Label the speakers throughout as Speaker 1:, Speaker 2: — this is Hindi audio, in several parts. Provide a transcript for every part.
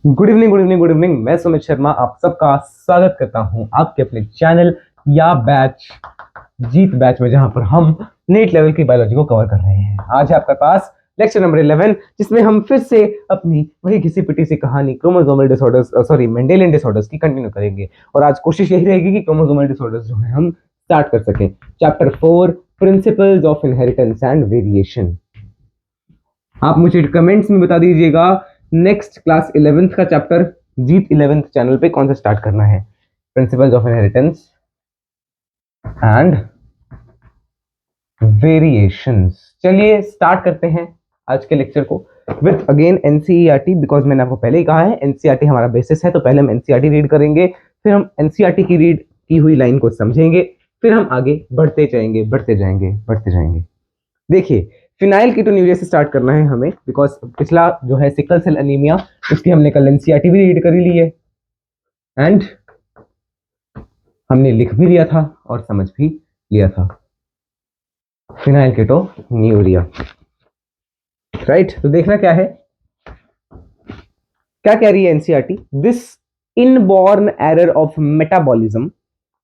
Speaker 1: Good evening good evening good evening. मैं सुमित शर्मा आप सबका स्वागत करता हूं आपके अपने चैनल या बैच जीत बैच में, जहां पर हम नीट लेवल की बायोलॉजी को कवर कर रहे हैं। आज है आपके पास लेक्चर नंबर 11, जिसमें हम फिर से अपनी वही घिसी पिटी सी कहानी क्रोमोसोमल डिसऑर्डर्स मेंडेलियन डिसऑर्डर्स की कंटिन्यू करेंगे। और आज कोशिश यही रहेगी कि क्रोमोसोमल डिसऑर्डर्स जो है हम स्टार्ट कर सकें। Chapter 4, principles of inheritance and variation. आप मुझे कमेंट्स में बता दीजिएगा नेक्स्ट क्लास 11th का चैप्टर जीत 11th चैनल पे कौन सा स्टार्ट करना है। Principles of inheritance and variations. चलिए स्टार्ट करते हैं आज के लेक्चर को विथ अगेन एनसीईआरटी, बिकॉज मैंने आपको पहले ही कहा है एनसीईआरटी हमारा बेसिस है। तो पहले हम एनसीईआरटी रीड करेंगे, फिर हम एनसीईआरटी की रीड की हुई लाइन को समझेंगे, फिर हम आगे बढ़ते जाएंगे बढ़ते जाएंगे बढ़ते जाएंगे। देखिए, फिनाइल कीटोन्यूरिया से स्टार्ट करना है हमें, बिकॉज पिछला जो है सिकल सेल एनीमिया, उसकी हमने कल एनसीईआरटी भी रीड कर ली है एंड हमने लिख भी लिया था और समझ भी लिया था। Phenylketonuria, right. तो देखना क्या है, क्या कह रही है NCERT. This inborn error of metabolism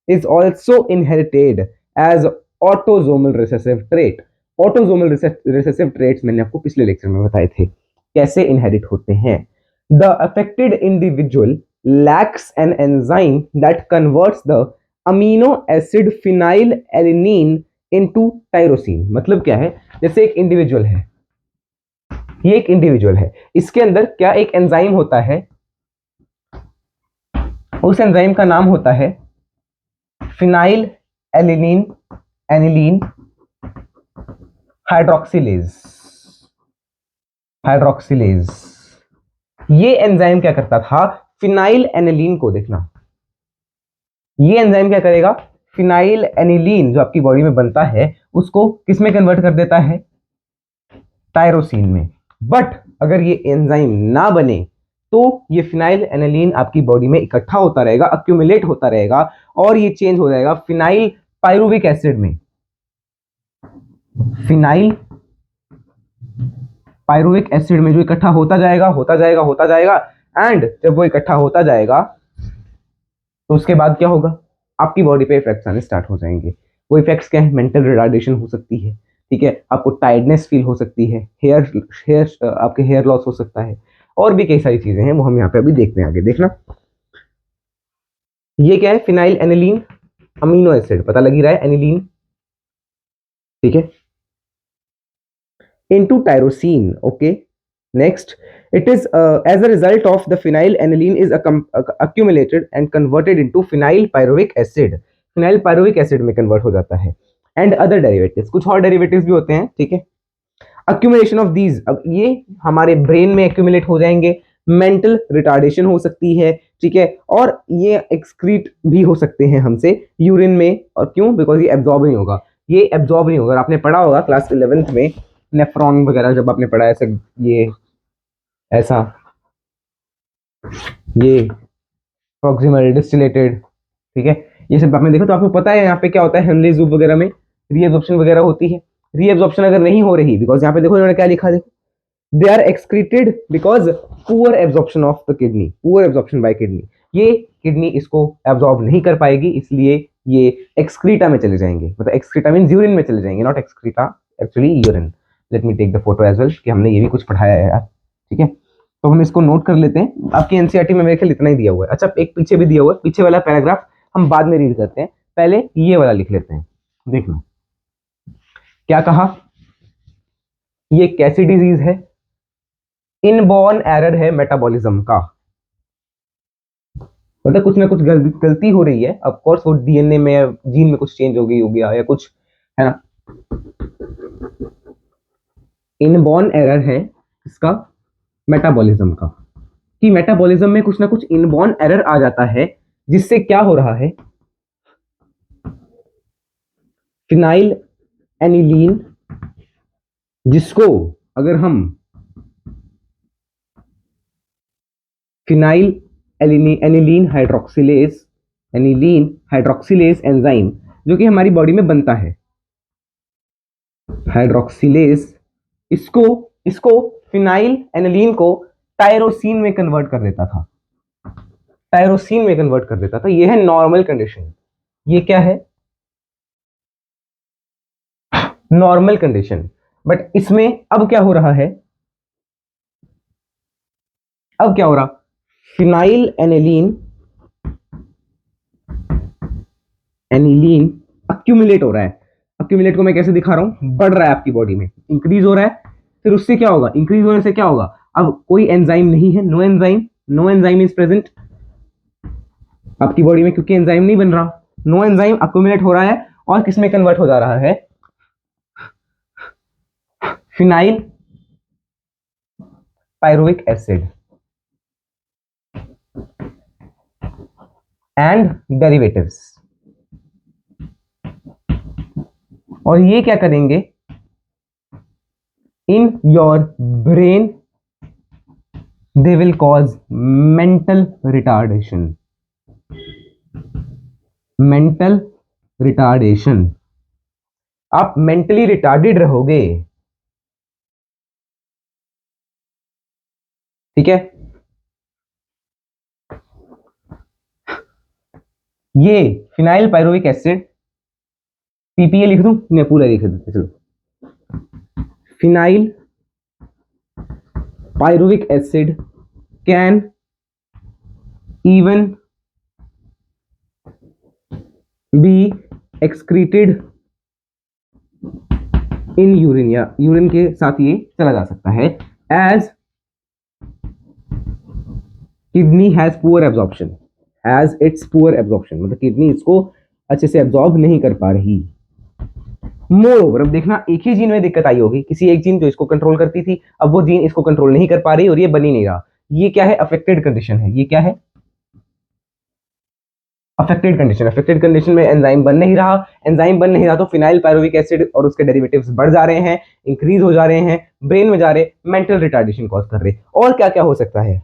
Speaker 1: is also inherited as autosomal recessive trait. Autosomal recessive traits मैंने आपको पिछले लेक्चर में बताए थे कैसे इनहेरिट होते हैं। The affected individual lakhs an enzyme that converts the amino acid phenyl alanine into tyrosine. मतलब क्या है, जैसे एक इंडिविजुअल है, ये एक इंडिविजुअल है, इसके अंदर क्या एक एंजाइम होता है, उस एंजाइम का नाम होता है phenyl alanine aniline hydroxylase. Hydroxylase ये एंजाइम क्या करता था, फिनाइल एनिलीन को, देखना ये एंजाइम क्या करेगा, फिनाइल एनिलीन जो आपकी बॉडी में बनता है उसको किस में कन्वर्ट कर देता है, टायरोसिन में। बट अगर ये एंजाइम ना बने तो ये फिनाइल एनिलीन आपकी बॉडी में इकट्ठा होता रहेगा, अक्यूमुलेट होता रहेगा और ये चेंज हो जाएगा फिनाइल पायरुविक एसिड में। फिनाइल पायरुविक एसिड में जो इकट्ठा होता जाएगा होता जाएगा होता जाएगा, एंड जब वो इकट्ठा होता जाएगा तो उसके बाद क्या होगा, आपकी बॉडी पे इफेक्ट्स आने स्टार्ट हो जाएंगे। वो इफेक्ट्स क्या है, मेंटल रिटार्डेशन हो सकती है, ठीक है, आपको टायर्डनेस फील हो सकती है, आपके हेयर लॉस हो सकता है, और भी कई सारी चीजें हैं वो हम यहाँ पे अभी देखते हैं आगे। देखना ये क्या है, फिनाइल एनिलीन अमीनो एसिड, पता लग ही रहा है एनिलीन, ठीक है, into tyrosine. Okay. Next, it is as a result of the phenylalanine is accumulated and converted into phenyl pyruvic acid. phenyl pyruvic acid में convert हो जाता है and other derivatives, कुछ और derivatives भी होते हैं, ठीक है। accumulation of these, अब ये हमारे ब्रेन में accumulate हो जाएंगे, मेंटल रिटार्डेशन हो सकती है, ठीक है, और ये एक्सक्रीट भी हो सकते हैं हमसे यूरिन में। और क्यों, बिकॉज ये एब्जॉर्ब नहीं होगा, ये एब्जॉर्ब नहीं होगा। आपने पढ़ा होगा क्लास 11th में नेफ्रॉन वगैरह, जब आपने पढ़ा ऐसे ये ऐसा ये प्रॉक्सिमल डिस्टिलेटेड, ठीक है, ये सब आपने देखा तो आपको पता है यहाँ पे क्या होता है, हेनली जूब वगैरह में रीएब्जॉर्प्शन वगैरह होती है। रीएब्जॉर्प्शन अगर नहीं हो रही, बिकॉज यहाँ पे देखो इन्होंने क्या लिखा, देखो they are excreted because poor absorption of the kidney, poor absorption by kidney. ये किडनी इसको एब्जॉर्ब नहीं कर पाएगी, इसलिए ये एक्सक्रीटा में चले जाएंगे, मतलब एक्सक्रीटा मीन यूरिन में चले जाएंगे, not excreta, actually urine. Let me take the photo as well, कि हमने ये भी कुछ पढ़ाया है यार, ठीक है। तो हम इसको नोट कर लेते हैं, आपकी एनसीईआरटी में मेरे ख्याल इतना ही दिया हुआ है। अच्छा, एक पीछे भी दिया हुआ है, पीछे वाला पैराग्राफ हम बाद में रीड करते हैं, पहले ये वाला लिख लेते हैं। देखना क्या कहा, ये कैसी डिजीज है, इनबॉर्न एरर है मेटाबॉलिज्म का, मतलब कुछ ना कुछ गलती हो रही है। ऑफ कोर्स वो डीएनए में, जीन में कुछ चेंज हो गई, हो गया या कुछ, है ना। इनबॉर्न एरर है इसका मेटाबॉलिज्म का, कि मेटाबॉलिज्म में कुछ ना कुछ इनबॉर्न एरर आ जाता है, जिससे क्या हो रहा है, फिनाइल एनिलीन, जिसको अगर हम phenyl aniline hydroxylase, aniline hydroxylase enzyme जो कि हमारी बॉडी में बनता है, हाइड्रोक्सिलेज, इसको इसको फिनाइल एनिलीन को टायरोसिन में कन्वर्ट कर देता था, टायरोसिन में कन्वर्ट कर देता था। ये है नॉर्मल कंडीशन। ये क्या है? Normal condition. बट इसमें अब क्या हो रहा है? अब क्या हो रहा? फिनाइल एनिलीन, एनिलीन अक्यूमुलेट हो रहा है। अक्यूमुलेट को मैं कैसे दिखा रहा हूं? बढ़ रहा है आपकी बॉडी में, इंक्रीज हो रहा है। फिर उससे क्या होगा? इंक्रीज होने से क्या होगा? अब कोई एंजाइम नहीं है, no enzyme, no enzyme is present आपकी बॉडी में, क्योंकि एंजाइम नहीं बन रहा। नो एंजाइम अक्यूमुलेट हो रहा है और किस में कन्वर्ट हो जा रहा है? Phenyl pyruvic acid and derivatives. और ये क्या करेंगे? In your brain they will cause mental retardation, mental retardation. आप मेंटली रिटार्डेड रहोगे, ठीक है। ये फिनाइल पायरुविक एसिड, पीपीए लिख दूं? मैं पूरा लिख देते चलो। Phenylpyruvic acid can even be excreted in urine, या यूरिन के साथ ये चला जा सकता है। As kidney has poor absorption, as its poor absorption, मतलब किडनी इसको अच्छे से एब्जॉर्ब नहीं कर पा रही। मोर ओवर, अब देखना एक ही जीन में दिक्कत आई होगी, किसी एक जीन जो इसको कंट्रोल करती थी, अब वो जीन इसको कंट्रोल नहीं कर पा रही और ये बन ही नहीं रहा। ये क्या है? अफेक्टेड कंडीशन है। ये क्या है? Affected condition. अफेक्टेड कंडीशन में एंजाइम बन नहीं रहा, एंजाइम बन नहीं रहा तो फिनाइल पायरुविक एसिड और उसके डेरिवेटिव्स बढ़ जा रहे हैं, इंक्रीज हो जा रहे हैं, ब्रेन में जा रहे, मेंटल रिटार्डेशन कॉज कर रहे। और क्या क्या हो सकता है?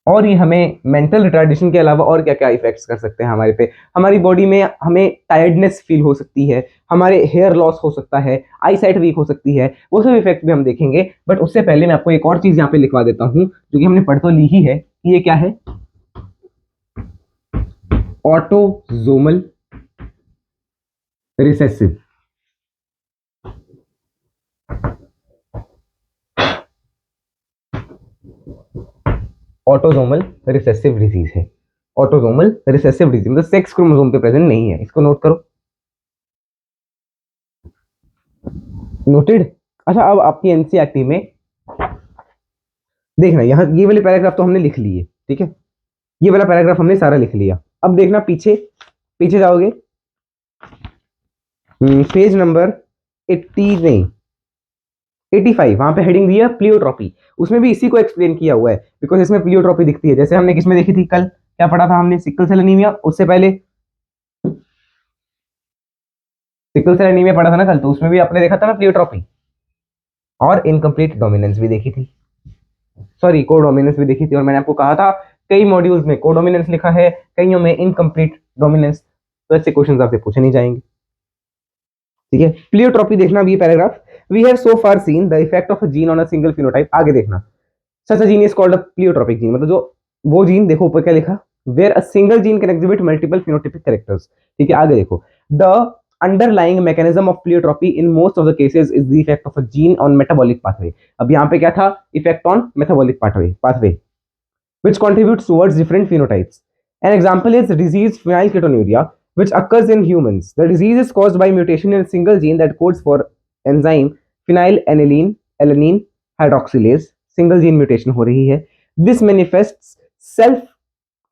Speaker 1: और ये हमें मेंटल रिटार्डेशन के अलावा और क्या क्या इफेक्ट्स कर सकते हैं हमारे पे? हमारी बॉडी में हमें टायर्डनेस फील हो सकती है, हमारे हेयर लॉस हो सकता है, आई साइट वीक हो सकती है, वो सब इफेक्ट भी हम देखेंगे। बट उससे पहले मैं आपको एक और चीज यहाँ पे लिखवा देता हूँ, जो कि हमने पढ़ तो ली ही है कि ये क्या है? Autosomal recessive. Autosomal recessive disease है। ऑटोजोमल रिसेसिव डिजीज मतलब सेक्स क्रोमोसोम पे प्रेजेंट नहीं है, इसको नोट करो। नोटेड। अच्छा, अब आपकी एनसीईआरटी में देखना, यहाँ ये वाले पैराग्राफ तो हमने लिख लिए, ठीक है, ये वाला पैराग्राफ हमने सारा लिख लिया। अब देखना पीछे, पीछे जाओगे, पेज नंबर 80 नहीं 85, वहां पे हेडिंग दी है प्लियोट्रॉपी। उसमें भी इसी को एक्सप्लेन किया हुआ है, बिकॉज इसमें प्लियोट्रॉपी दिखती है, जैसे हमने किसमें देखी थी कल, क्या पढ़ा था हमने? Sickle cell anaemia. उससे पहले सिकल सेल एनीमिया पढ़ा था ना कल, तो उसमें भी आपने देखा था ना प्लियोट्रॉपी, और इनकम्प्लीट डोमिनेंस भी देखी थी, सॉरी कोडोमिनेंस भी देखी थी। और मैंने आपको कहा था कई मॉड्यूल्स में कोडोमिनेंस लिखा है, कईयों में इनकम्प्लीट डोमिनेंस, तो ऐसे क्वेश्चंस आपसे पूछे नहीं जाएंगे, ठीक है। प्लियोट्रॉपी देखना भी paragraph. We have so far seen the effect of a gene on a single phenotype. आगे देखना, such a gene is called a pleiotropic gene, मतलब जो वो जीन, देखो ऊपर क्या लिखा, where a single gene can exhibit multiple phenotypic characters, ठीक है। आगे देखो, द underlying mechanism of pleiotropy in most of the cases is the effect of a gene on metabolic pathway। अब यहाँ पे क्या था? effect on metabolic pathway which contributes towards different phenotypes। An example is disease phenylketonuria, which occurs in humans. The disease is caused by mutation in a single gene that codes for enzyme phenylalanine alanine hydroxylase। Single gene mutation हो रही है। This manifests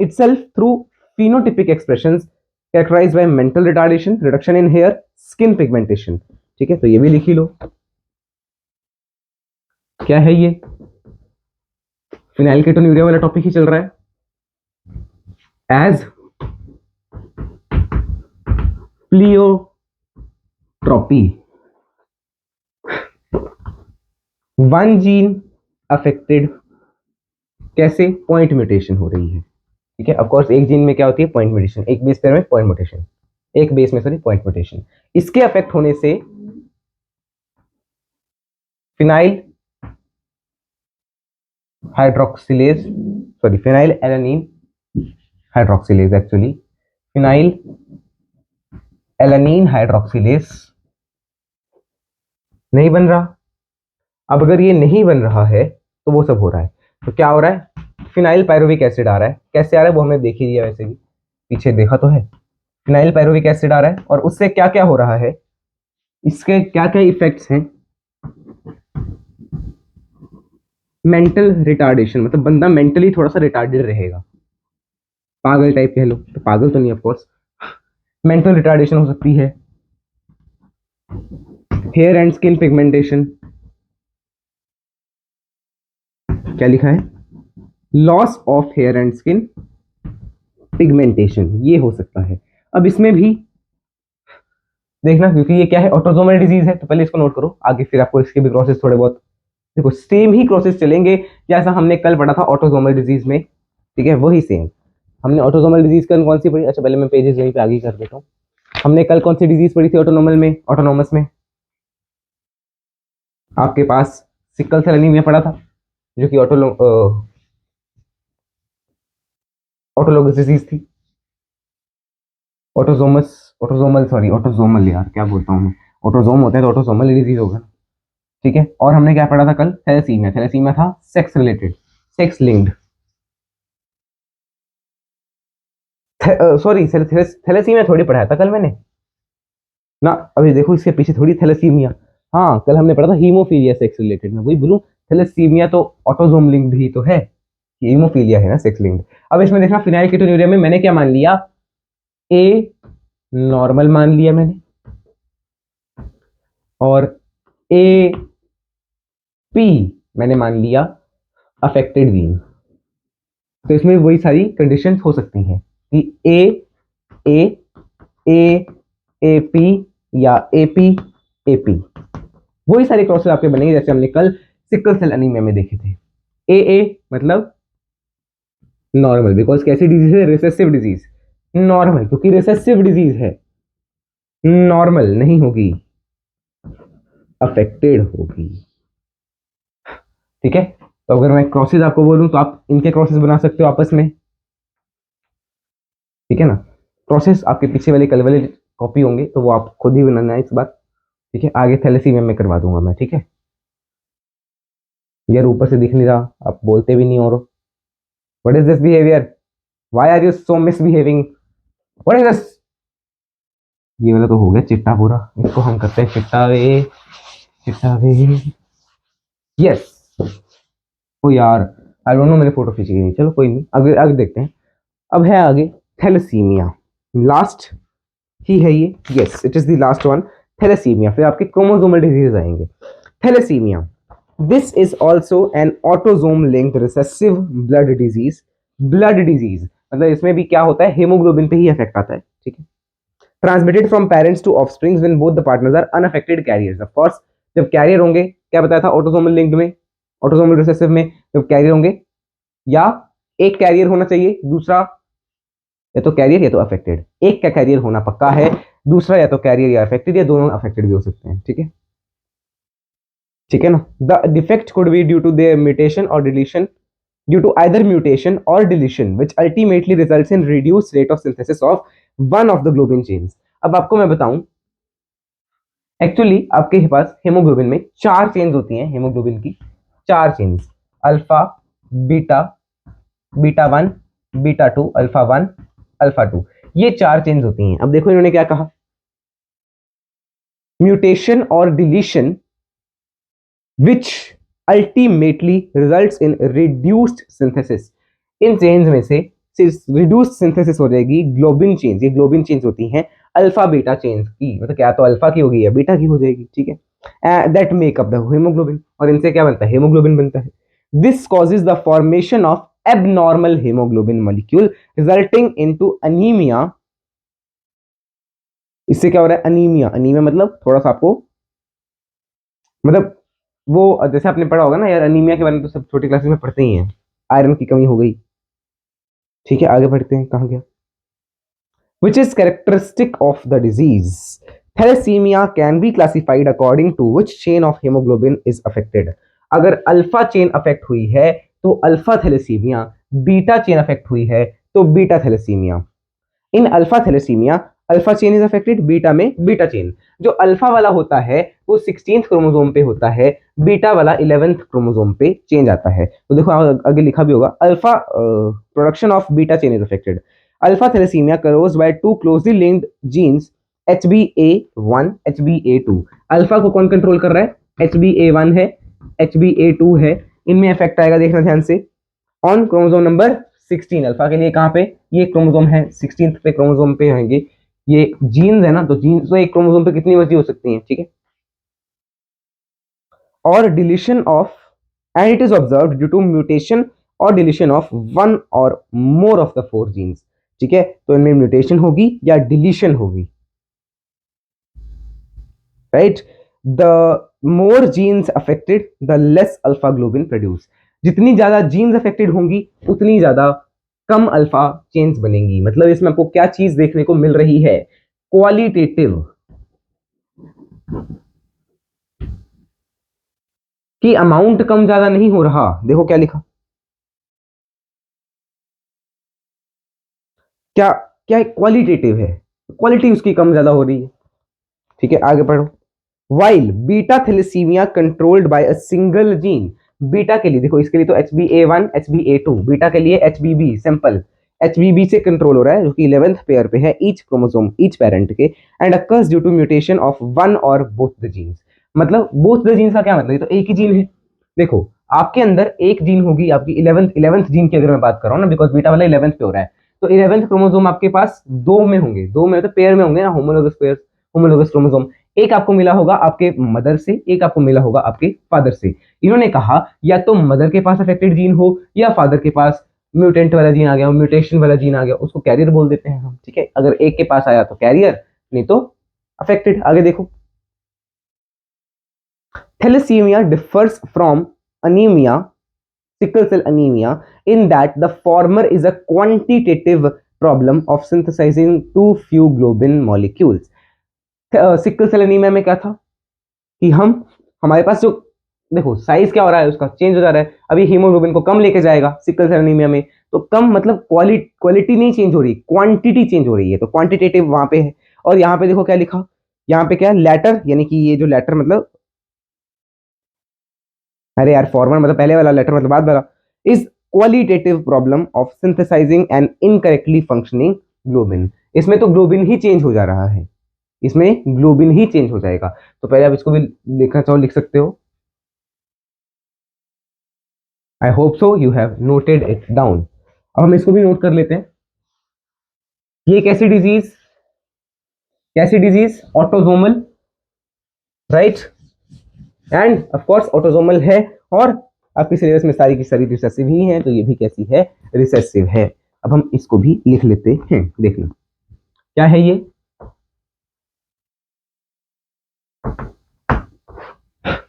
Speaker 1: itself through phenotypic expressions characterized by mental retardation, reduction in hair, skin pigmentation। ठीक है, तो ये भी लिख ही लो, क्या है ये? फिनाइलकेटोन्यूरिया वाला टॉपिक ही चल रहा है। As pleiotropy, one gene affected, कैसे? पॉइंट म्यूटेशन हो रही है, ठीक है। ऑफ कोर्स एक जीन में क्या होती है? पॉइंट म्यूटेशन, एक बेस पेयर में पॉइंट म्यूटेशन, एक बेस में सॉरी पॉइंट म्यूटेशन। इसके अफेक्ट होने से phenyl hydroxylase, sorry phenyl alanine hydroxylase, actually phenyl alanine hydroxylase नहीं बन रहा। अब अगर ये नहीं बन रहा है तो वो सब हो रहा है, तो क्या हो रहा है, फिनाइल पायरुविक एसिड आ रहा है। कैसे आ रहा है वो हमने देख ही लिया, वैसे भी पीछे देखा तो है। फिनाइल पायरुविक एसिड आ रहा है और उससे क्या क्या हो रहा है, इसके क्या क्या इफेक्ट्स हैं। मेंटल रिटार्डेशन, मतलब बंदा मेंटली थोड़ा सा रिटार्डेड रहेगा, पागल टाइप कह लो, तो पागल तो नहीं ऑफ कोर्स, मेंटल रिटार्डेशन हो सकती है। हेयर एंड स्किन पिगमेंटेशन, क्या लिखा है, loss of hair and skin pigmentation, ये हो सकता है। अब इसमें भी देखना, क्योंकि ये क्या है, ऑटोसोमल डिजीज है, तो पहले इसको नोट करो, आगे फिर आपको इसके भी प्रोसेस थोड़े बहुत देखो, सेम ही प्रोसेस चलेंगे जैसा हमने कल पढ़ा था ऑटोसोमल डिजीज में, ठीक है, वही सेम। हमने ऑटोसोमल डिजीज कौन सी पढ़ी, अच्छा पहले मैं पेजेस यहीं पे आगे कर देता हूँ। हमने कल कौन सी डिजीज पढ़ी थी ऑटोनोमल में, ऑटोनोमस में आपके पास सिकल सेल एनीमिया पढ़ा था, जो कि ऑटोलोगस डिजीज थी। ऑटोसोमस, ऑटोसोमल सॉरी ऑटोसोमल, यार क्या बोलता हूँ मैं, ऑटोसोम होता है तो ऑटोसोमल डिजीज होगा, ठीक है। और हमने क्या पढ़ा था कल, थैलेसीमिया, थैलेसीमिया था sex related, sex linked, sorry thalassaemia थोड़ी पढ़ाया था कल मैंने ना, अभी देखो इसके पीछे थोड़ी थैलेसीमिया, हाँ कल हमने पढ़ा था हीमोफीलिया सेक्स रिलेटेड, में वही बोलूं, थैलेसीमिया तो ऑटोसोम लिंक्ड ही तो है, हीमोफीलिया है ना सेक्स लिंक्ड। अब इसमें देखना, फिनाइल कीटोन्यूरिया में मैंने क्या मान लिया, ए नॉर्मल मान लिया मैंने, और ए पी मैंने मान लिया अफेक्टेड जीन। तो इसमें वही सारी कंडीशंस हो सकती हैं कि ए ए ए पी या ए पी, वही सारे क्रॉसेस आपके बनेंगे जैसे हमने कल सिकल सेल एनीमिया में देखे थे। ए मतलब नॉर्मल, बिकॉज कैसी डिजीज है, रिसेसिव डिजीज, नॉर्मल क्योंकि रिसेसिव डिजीज है, नॉर्मल नहीं होगी, अफेक्टेड होगी, ठीक है। तो अगर मैं क्रॉसेस आपको बोलूं तो आप इनके क्रॉसेस बना सकते हो आपस में, ठीक है ना। क्रॉसेस आपके पीछे वाले कल वाले कॉपी होंगे तो वो आप खुद ही बनाना है इस बार, ठीक है। आगे थैलेसीमिया में करवा दूंगा मैं, ठीक है। यार ऊपर से दिख नहीं रहा, आप बोलते भी नहीं हो, what is this behaviour, why are you so misbehaving, what is this. ये वाला तो हो गया चिट्टा पूरा, इसको हम करते हैं चिट्टा वे, चिट्टा वे, यस। ओ यार आई डोंट नो, मैंने फोटो खींची नहीं, चलो कोई नहीं, आगे आगे देखते हैं। अब है आगे थैलेसीमिया, लास्ट ही है ये, yes it is the last one, thalassaemia. फिर आपके क्रोमोसोमल डिजीज आएंगे। Thalassaemia, this is also an autosome linked recessive blood disease, blood disease मतलब इसमें भी क्या होता है, हेमोग्लोबिन पे ही इफेक्ट आता है, ठीक है। Transmitted from parents to offsprings when both the partners are unaffected carriers, of course जब कैरियर होंगे, क्या बताया था ऑटोसोमल लिंक्ड में, ऑटोसोमल रिसेसिव में जब कैरियर होंगे, या एक कैरियर होना चाहिए, दूसरा या तो कैरियर या तो अफेक्टेड, एक का कैरियर होना पक्का है, दूसरा या तो कैरियर या अफेक्टेड, या दोनों अफेक्टेड भी हो सकते हैं, ठीक है, ठीक है ना। The defect could be due to the mutation और deletion, due to either mutation or deletion which ultimately results in reduced rate of synthesis of one of the globin chains। अब आपको मैं बताऊं, एक्चुअली आपके पास हेमोग्लोबिन में 4 चेन्स होती हैं, हेमोग्लोबिन की 4 chains, alpha beta, beta 1 beta 2 alpha 1 alpha 2, ये 4 चेन्स होती हैं। अब देखो इन्होंने क्या कहा, म्यूटेशन और deletion which ultimately results in reduced synthesis, in chains में से रिड्यूस्ड सिंथेसिस हो जाएगी ग्लोबिन चेन्स, ये ग्लोबिन चेन्स होती हैं अल्फा बीटा चेन्स की, मतलब क्या तो अल्फा की होगी या बीटा की हो जाएगी, ठीक है, that make up the haemoglobin, और इनसे क्या बनता है, हेमोग्लोबिन बनता है। This causes the formation of abnormal haemoglobin molecule resulting into anaemia. इससे क्या हो रहा है, अनीमिया, अनीमिया मतलब थोड़ा सा आपको, मतलब वो जैसे आपने पढ़ा होगा ना यार, अनीमिया के बारे में तो सब छोटी क्लासेस में पढ़ते ही हैं, आयरन की कमी हो गई, ठीक है। आगे बढ़ते हैं, कहाँ गया, which is characteristic of the disease, thalassemia can be classified according to which chain of hemoglobin is affected। अगर अल्फा चेन अफेक्ट हुई है तो alpha thalassaemia, beta chain affect हुई है तो beta thalassaemia. In alpha thalassaemia alpha chain is affected, beta में बीटा चेन। जो अल्फा वाला होता है वो 16th क्रोमोसोम पे होता है, बीटा वाला 11th क्रोमोसोम पे चेंज आता है। तो देखो आगे लिखा भी होगा, alpha production of beta chain is affected. Alpha thalassaemia occurs by two closely linked genes HbA1 HbA2। Alpha को कौन कंट्रोल कर रहा है? HbA1 है, HbA2 है, इनमें इफेक्ट आएगा, देखना ध्यान से। ऑन क्रोमोसोम नंबर 16 अल्फा के लिए कहां पे? ये क्रोमोसोम है 16th पे क्रोमोसोम पे होंगे ये जीन्स है ना, तो जीन्स तो एक क्रोमोसोम पे कितनी मर्जी हो सकती हैं, ठीक है। और deletion of, and it is observed due to mutation और डिलीशन ऑफ वन और more of the four genes, ठीक है। तो इनमें म्यूटेशन होगी या डिलीशन होगी, right. The more genes affected the less alpha globin produce. जितनी ज्यादा जीन्स अफेक्टेड होंगी उतनी ज्यादा कम अल्फा चेन्स बनेंगी। मतलब इसमें आपको क्या चीज देखने को मिल रही है? क्वालिटेटिव, कि अमाउंट कम ज्यादा नहीं हो रहा। देखो क्या लिखा, क्या क्या क्वालिटेटिव है, क्वालिटी उसकी कम ज्यादा हो रही है, ठीक है। आगे पढ़ो। While beta thalassaemia controlled by a single gene. Beta के लिए देखो, इसके लिए तो HbA1 HbA2, बीटा के लिए HBB सिंपल, HBB से कंट्रोल हो रहा है जो कि 11th पेयर पे है ईच क्रोमोसोम ईच पेरेंट के, and occurs due to mutation of one और बोथ द जीन्स। मतलब बोथ द जीन्स का क्या मतलब? ये तो एक ही जीन है। देखो आपके अंदर एक जीन होगी आपकी 11th जीन की अगर मैं बात कर रहा हूँ ना, बिकॉज बीटा वाला 11th पे हो रहा है, तो 11th क्रोमोसोम आपके पास दो में होंगे, दो में तो पेयर में होंगे ना, होमोलोगस पेयर, होमोलोगस क्रोमोसोम। एक आपको मिला होगा आपके मदर से, एक आपको मिला होगा आपके फादर से। इन्होंने कहा या तो मदर के पास अफेक्टेड जीन हो या फादर के पास म्यूटेंट वाला जीन आ गया, म्यूटेशन वाला जीन आ गया, उसको कैरियर बोल देते हैं हम, ठीक है। अगर एक के पास आया तो कैरियर, नहीं तो अफेक्टेड। आगे देखो, thalassaemia differs from anaemia, sickle cell anemia, in that the former is a quantitative problem of synthesizing too few globin molecules। Sickle cell anaemia में क्या था कि हमारे पास जो, देखो साइज क्या हो रहा है उसका, चेंज हो जा रहा है। अभी हीमोग्लोबिन को कम लेके जाएगा सिकल सेल एनीमिया में, तो कम मतलब क्वालिटी नहीं चेंज हो रही, क्वांटिटी चेंज हो रही है, तो क्वांटिटेटिव वहां पे है। और यहाँ पे देखो क्या लिखा, यहाँ पे क्या लेटर, यानी कि ये जो लेटर मतलब, अरे यार फॉर्मर मतलब पहले वाला, लेटर मतलब बाद वाला, is qualitative problem of synthesising and incorrectly functioning globin. इसमें तो ग्लोबिन ही चेंज हो जा रहा है, इसमें ग्लोबिन ही चेंज हो जाएगा। तो पहले आप इसको भी लिखना चाहो लिख सकते हो। I hope so you have noted it down. अब हम इसको भी नोट कर लेते हैं। ये कैसी डिजीज, कैसी disease? Autosomal, right, end of course autosomal है, और आपके सिलेबस में सारी की सारी रिसेसिव ही है, तो ये भी कैसी है? रिसेसिव है। अब हम इसको भी लिख लेते हैं, देखना क्या है ये।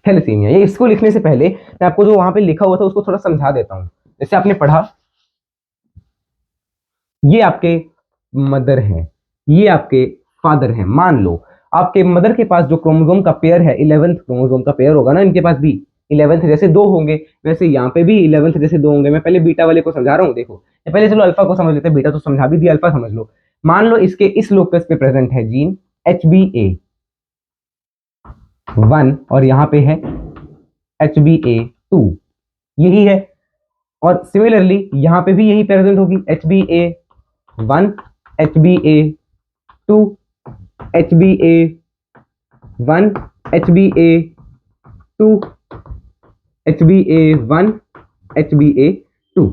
Speaker 1: थैलेसीमिया, ये इसको लिखने से पहले मैं आपको जो वहां पे लिखा हुआ था उसको थोड़ा समझा देता हूं। जैसे आपने पढ़ा, ये आपके मदर हैं, ये आपके फादर हैं। मान लो आपके मदर के पास जो क्रोमोसोम का पेयर है, 11th क्रोमोसोम का पेयर होगा ना, इनके पास भी 11th जैसे दो होंगे, वैसे यहाँ पे भी 11th जैसे दो होंगे। मैं पहले बीटा वाले को समझा रहा हूँ, देखो पहले चलो अल्फा को समझ लेते हैं, बीटा तो समझा भी दिया, अल्फा समझ लो। मान लो इसके इस लोकस पे प्रेजेंट है जीन HbA1 और यहाँ पे है HbA2, यही है। और सिमिलरली यहाँ पे भी यही प्रेजेंट होगी, HbA1 HbA2 HbA1 HbA2 HbA1 HbA2।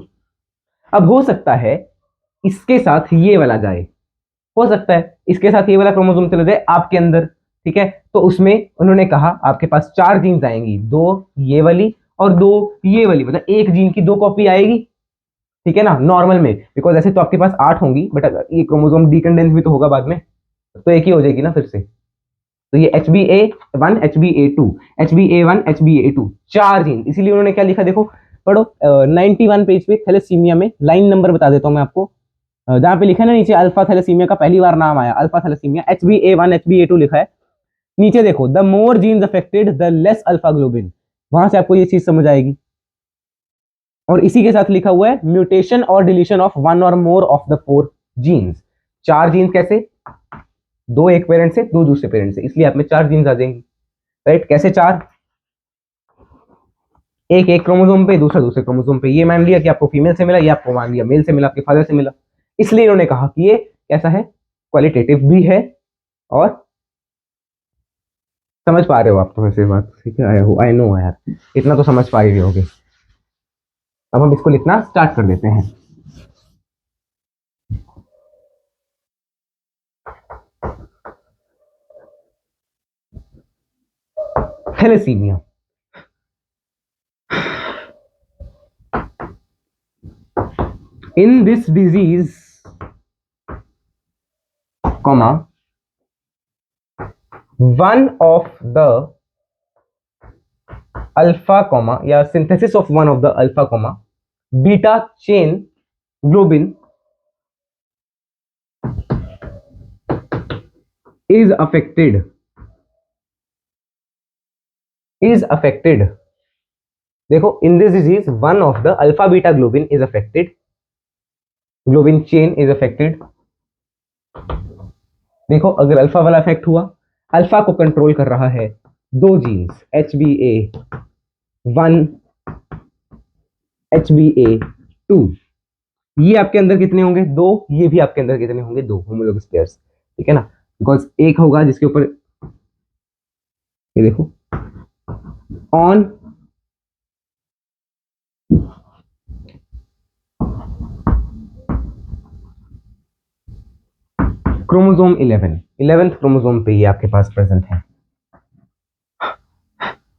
Speaker 1: अब हो सकता है इसके साथ ये वाला जाए, हो सकता है इसके साथ ये वाला क्रोमोसोम चला जाए आपके अंदर, ठीक है। तो उसमें उन्होंने कहा आपके पास चार जीन्स आएंगी, दो ये वाली और दो ये वाली, मतलब एक जीन की दो कॉपी आएगी, ठीक है ना, नॉर्मल में। बिकॉज ऐसे तो आपके पास 8 होंगी, बट अगर ये क्रोमोसोम डीकंडेंस भी तो होगा बाद में, तो एक ही हो जाएगी ना फिर से। तो ये HbA1 HbA2 HbA1 HbA2 चार जीन, इसीलिए उन्होंने क्या लिखा देखो, पढ़ो 91 पेज पे थैलेसीमिया में लाइन नंबर बता देता हूं मैं आपको, जहां पे लिखा है ना नीचे अल्फा थैलेसीमिया का पहली बार नाम आया, अल्फा थैलेसीमिया HbA1 HbA2 लिखा है। नीचे देखो, the more genes affected the less alpha globin, वहां से आपको ये चीज समझ आएगी। और इसी के साथ लिखा हुआ है म्यूटेशन और डिलीशन ऑफ वन और more of the four genes. चार जीन्स कैसे, दो एक पेरेंट से, दो दूसरे पेरेंट से, इसलिए आप में चार जीन्स आ जाएंगी। राइट, कैसे चार, एक एक क्रोमोसोम पे, दूसरा दूसरे क्रोमोसोम पे। ये मान लिया कि आपको फीमेल से मिला, ये आपको मान लिया मेल से मिला, आपके फादर से मिला। इसलिए इन्होंने कहा कि ये कैसा है, क्वालिटेटिव भी है। और समझ पा रहे हो आप तो वैसे बात, ठीक है, आई नो यार, इतना तो समझ पा ही रहे होगे। अब हम इसको लिखना स्टार्ट कर देते हैं। Thalassaemia, in this disease, comma, one of the alpha comma या synthesis of one of the alpha comma beta chain globin is affected, देखो, in this disease one of the alpha beta globin is affected, globin chain is affected। देखो, अगर अल्फा वाला अफेक्ट हुआ, अल्फा को कंट्रोल कर रहा है दो जीन्स HBA1, HBA2। ये आपके अंदर कितने होंगे, दो। ये भी आपके अंदर कितने होंगे, दो होमोलोगस पेयर्स, ठीक है ना। बिकॉज एक होगा जिसके ऊपर, ये देखो, ऑन क्रोमोसोम 11, 11th क्रोमोसोम पे ये आपके पास प्रेजेंट है,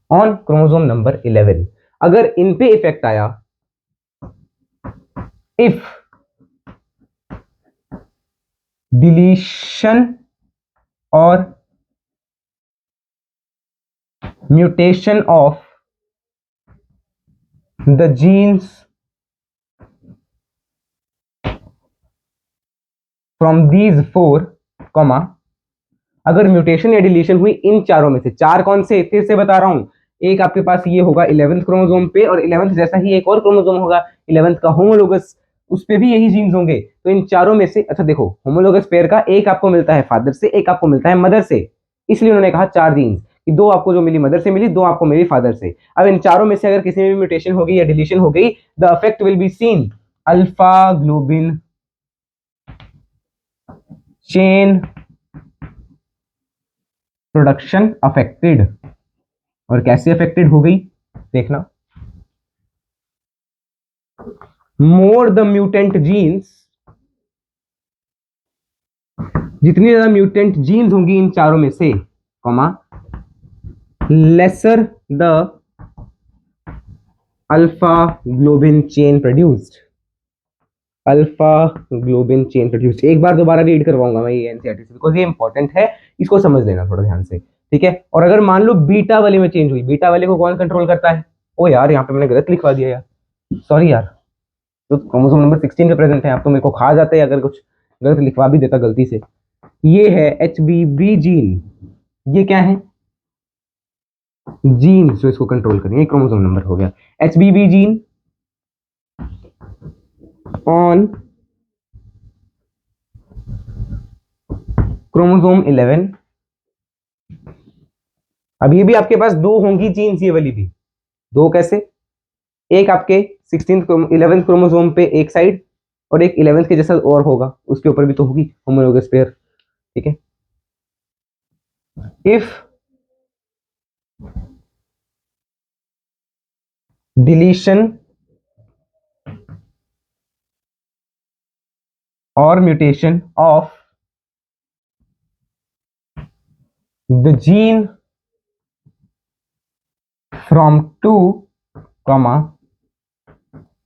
Speaker 1: ऑन क्रोमोसोम नंबर 11। अगर इन पे इफेक्ट आया, इफ डिलीशन और mutation of the genes from these four, comma, अगर म्यूटेशन या डिलीशन हुई इन चारों में से, चार कौन से, फिर से बता रहा हूं, एक आपके पास ये होगा 11th क्रोमोसोम पे, और 11th जैसा ही एक और क्रोमोसोम होगा 11th का होमोलोगस, उस पे भी यही जीन्स होंगे। तो इन चारों में से, अच्छा देखो, होमोलोगस पेयर का एक आपको मिलता है फादर से, एक आपको मिलता है मदर से, इसलिए उन्होंने कहा चार जीन्स, कि दो आपको जो मिली मदर से मिली, दो आपको मिली फादर से। अब इन चारों में से अगर किसी में भी म्यूटेशन हो गई या डिलीशन हो गई, the effect will be seen, alpha globin chain production affected. और कैसे अफेक्टेड हो गई, देखना, मोर द म्यूटेंट जीन्स, जितनी ज्यादा म्यूटेंट जीन्स होंगी इन चारों में से, comma, lesser the alpha globin chain produced, alpha globin chain produced. एक बार दोबारा रीड करवाऊंगा मैं ये एनसीईआरटी से, बिकॉज ये इंपॉर्टेंट है, इसको समझ लेना थोड़ा ध्यान से, ठीक है। और अगर मान लो बीटा वाले में चेंज हुई, बीटा वाले को कौन कंट्रोल करता है, ओ यार, यहाँ पे मैंने गलत लिखवा दिया यार, सॉरी यार, तो क्रोमोसोम नंबर 16 पे प्रेजेंट है, आप तो मेरे को खा जाते हैं अगर कुछ गलत लिखवा भी देता गलती से। ये है HBB जीन, ये क्या है, जीन जो इसको कंट्रोल करेंगे, क्रोमोसोम नंबर हो गया HBB जीन ऑन क्रोमोसोम 11। अब ये भी आपके पास दो होंगी जीन्स, ये वाली भी दो, कैसे, एक आपके 11th क्रोमोसोम पे एक साइड, और एक 11th के जैसा और होगा, उसके ऊपर भी तो होगी होमोलोगस पेयर, ठीक है। इफ डिलीशन और mutation of the gene from 2, comma,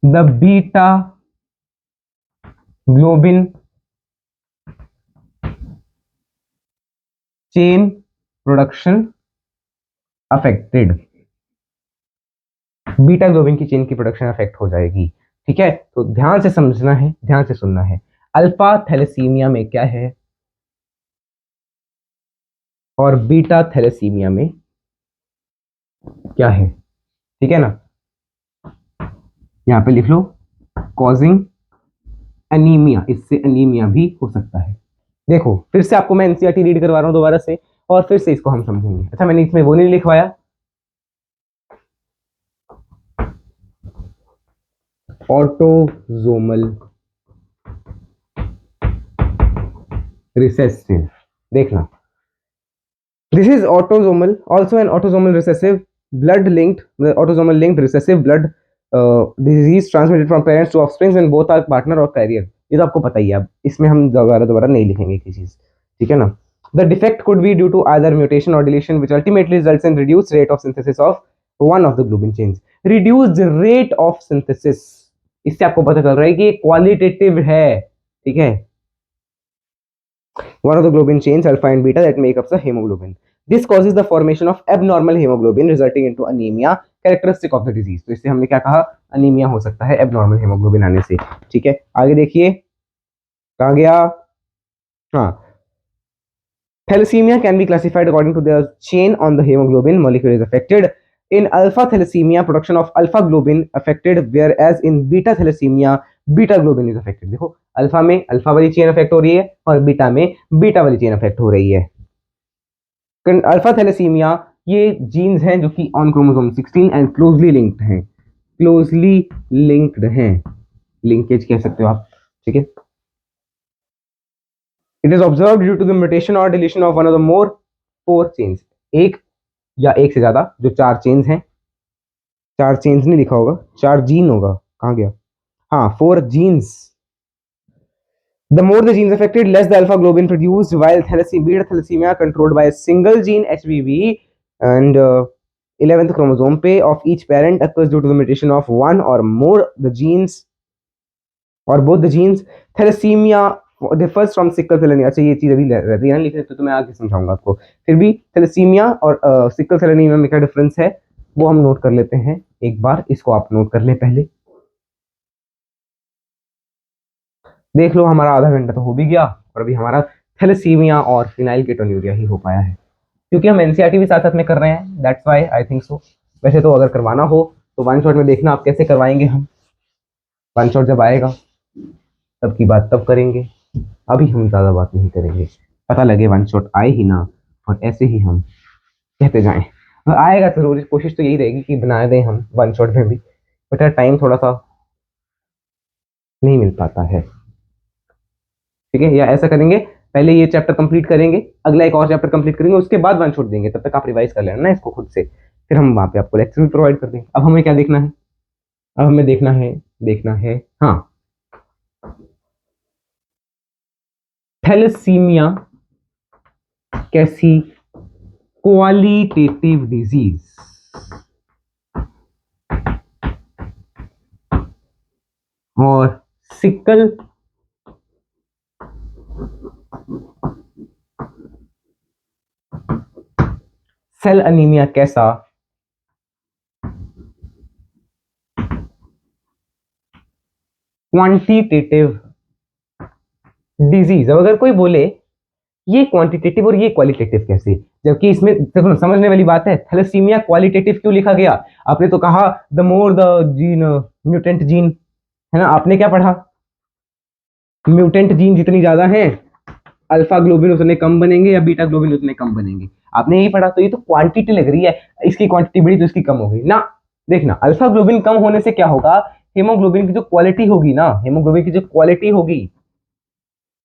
Speaker 1: the beta globin chain production affected, beta globin की चेन की प्रोडक्शन अफेक्ट हो जाएगी, ठीक है। तो ध्यान से समझना है, ध्यान से सुनना है, अल्फा थैलेसीमिया में क्या है और बीटा थैलेसीमिया में क्या है, ठीक है ना। यहाँ पे लिख लो कॉजिंग एनीमिया, इससे एनीमिया भी हो सकता है। देखो फिर से आपको मैं एनसीईआरटी रीड करवा रहा हूँ दोबारा से, और फिर से इसको हम समझेंगे। अच्छा मैंने इसमें वो नहीं लिखवाया, ऑटोजोमल रिसेसिव, देखना this is autosomal, also an autosomal recessive blood linked, the autosomal linked recessive blood disease transmitted from parents to offspring when both are partner or carrier। ये तो आपको पता ही है, अब इसमें हम दोबारा दोबारा नहीं लिखेंगे किसी चीज, ठीक है ना। The defect could be due to either mutation or deletion which ultimately results in reduced rate of synthesis of one of the globin chains। reduced rate of synthesis, इससे आपको पता चल रहा है कि क्वालिटेटिव है, ठीक है। one of the globin chains alpha and beta that make up the hemoglobin, this causes the formation of abnormal hemoglobin resulting into anemia characteristic of the disease। तो इससे हमने क्या कहा, अनीमिया हो सकता है एबनॉर्मल हेमोग्लोबिन आने से, ठीक है। आगे देखिए कहाँ गया, हाँ, thalassemia can be classified according to the chain on the hemoglobin molecule is affected। in alpha thalassemia production of alpha globin affected whereas in beta thalassemia beta globin is affected। देखो अल्फा में अल्फा वाली चेन अफेक्ट हो रही है और बीटा में बीटा वाली चेन अफेक्ट हो रही है। अल्फा थैलेसीमिया ये जीन्स हैं जो कि on chromosome 16 and closely linked हैं, क्लोजली लिंक्ड हैं, लिंकेज कह सकते हो आप, ठीक है। It is observed due to the mutation और deletion of one of the more 4 chains, एक या एक से ज्यादा जो 4 चेन्स हैं, 4 चेन्स नहीं लिखा होगा, 4 जीन होगा, कहाँ गया, हाँ 4 jeans. The more the genes affected, less the alpha globin produced, while beta thalassemia controlled by a single gene HBV and 11th chromosome पे of each parent occurs due to the mutation of one or more the genes or both the genes। thalassemia differs from sickle cell anemia। अच्छा ये चीज अभी रहती है ना लिखने, तो मैं आगे समझाऊंगा आपको। फिर भी thalassemia और sickle cell anemia में क्या डिफरेंस है वो हम नोट कर लेते हैं एक बार, इसको आप नोट कर ले पहले। देख लो हमारा आधा घंटा तो हो भी गया और अभी हमारा थैलेसीमिया और फिनाइल कीटोन्यूरिया ही हो पाया है, क्योंकि हम एनसीईआरटी भी साथ साथ में कर रहे हैं, that's why I think so. वैसे तो अगर करवाना हो तो वन शॉट में देखना आप कैसे करवाएंगे, हम वन शॉट जब आएगा तब की बात तब करेंगे, अभी हम ज़्यादा बात नहीं करेंगे, पता लगे वन शॉट आए ही ना और ऐसे ही हम कहते जाएं। आएगा जरूर, कोशिश तो यही रहेगी कि बना दें हम वन शॉट में भी, बट टाइम थोड़ा सा नहीं मिल पाता है, ठीक है। या ऐसा करेंगे पहले ये चैप्टर कंप्लीट करेंगे, अगला एक और चैप्टर कंप्लीट करेंगे, उसके बाद वन शॉट देंगे, तब तक आप रिवाइज कर लेना ना इसको खुद से, फिर हम वहां पे आपको लेक्चर भी प्रोवाइड कर देंगे। अब हमें क्या देखना है, अब हमें देखना है हाँ, थैलेसीमिया कैसी क्वालिटेटिव डिजीज और सिकल सेल अनीमिया कैसा क्वांटिटेटिव डिजीज। अब अगर कोई बोले ये क्वांटिटेटिव और ये क्वालिटेटिव कैसे, जबकि इसमें देखो समझने वाली बात है, थैलेसीमिया क्वालिटेटिव क्यों लिखा गया, आपने तो कहा the more the gene mutant gene, है ना, आपने क्या पढ़ा, म्यूटेंट जीन जितनी ज्यादा है अल्फा ग्लोबिन उतने कम बनेंगे या बीटा ग्लोबिन उतने कम बनेंगे, आपने यही पढ़ा। तो ये तो क्वांटिटी लग रही है, इसकी क्वांटिटी बढ़ी तो इसकी कम हो गई ना। देखना अल्फा ग्लोबिन कम होने से क्या होगा, हेमोग्लोबिन की जो क्वालिटी होगी ना, हेमोग्लोबिन की जो क्वालिटी होगी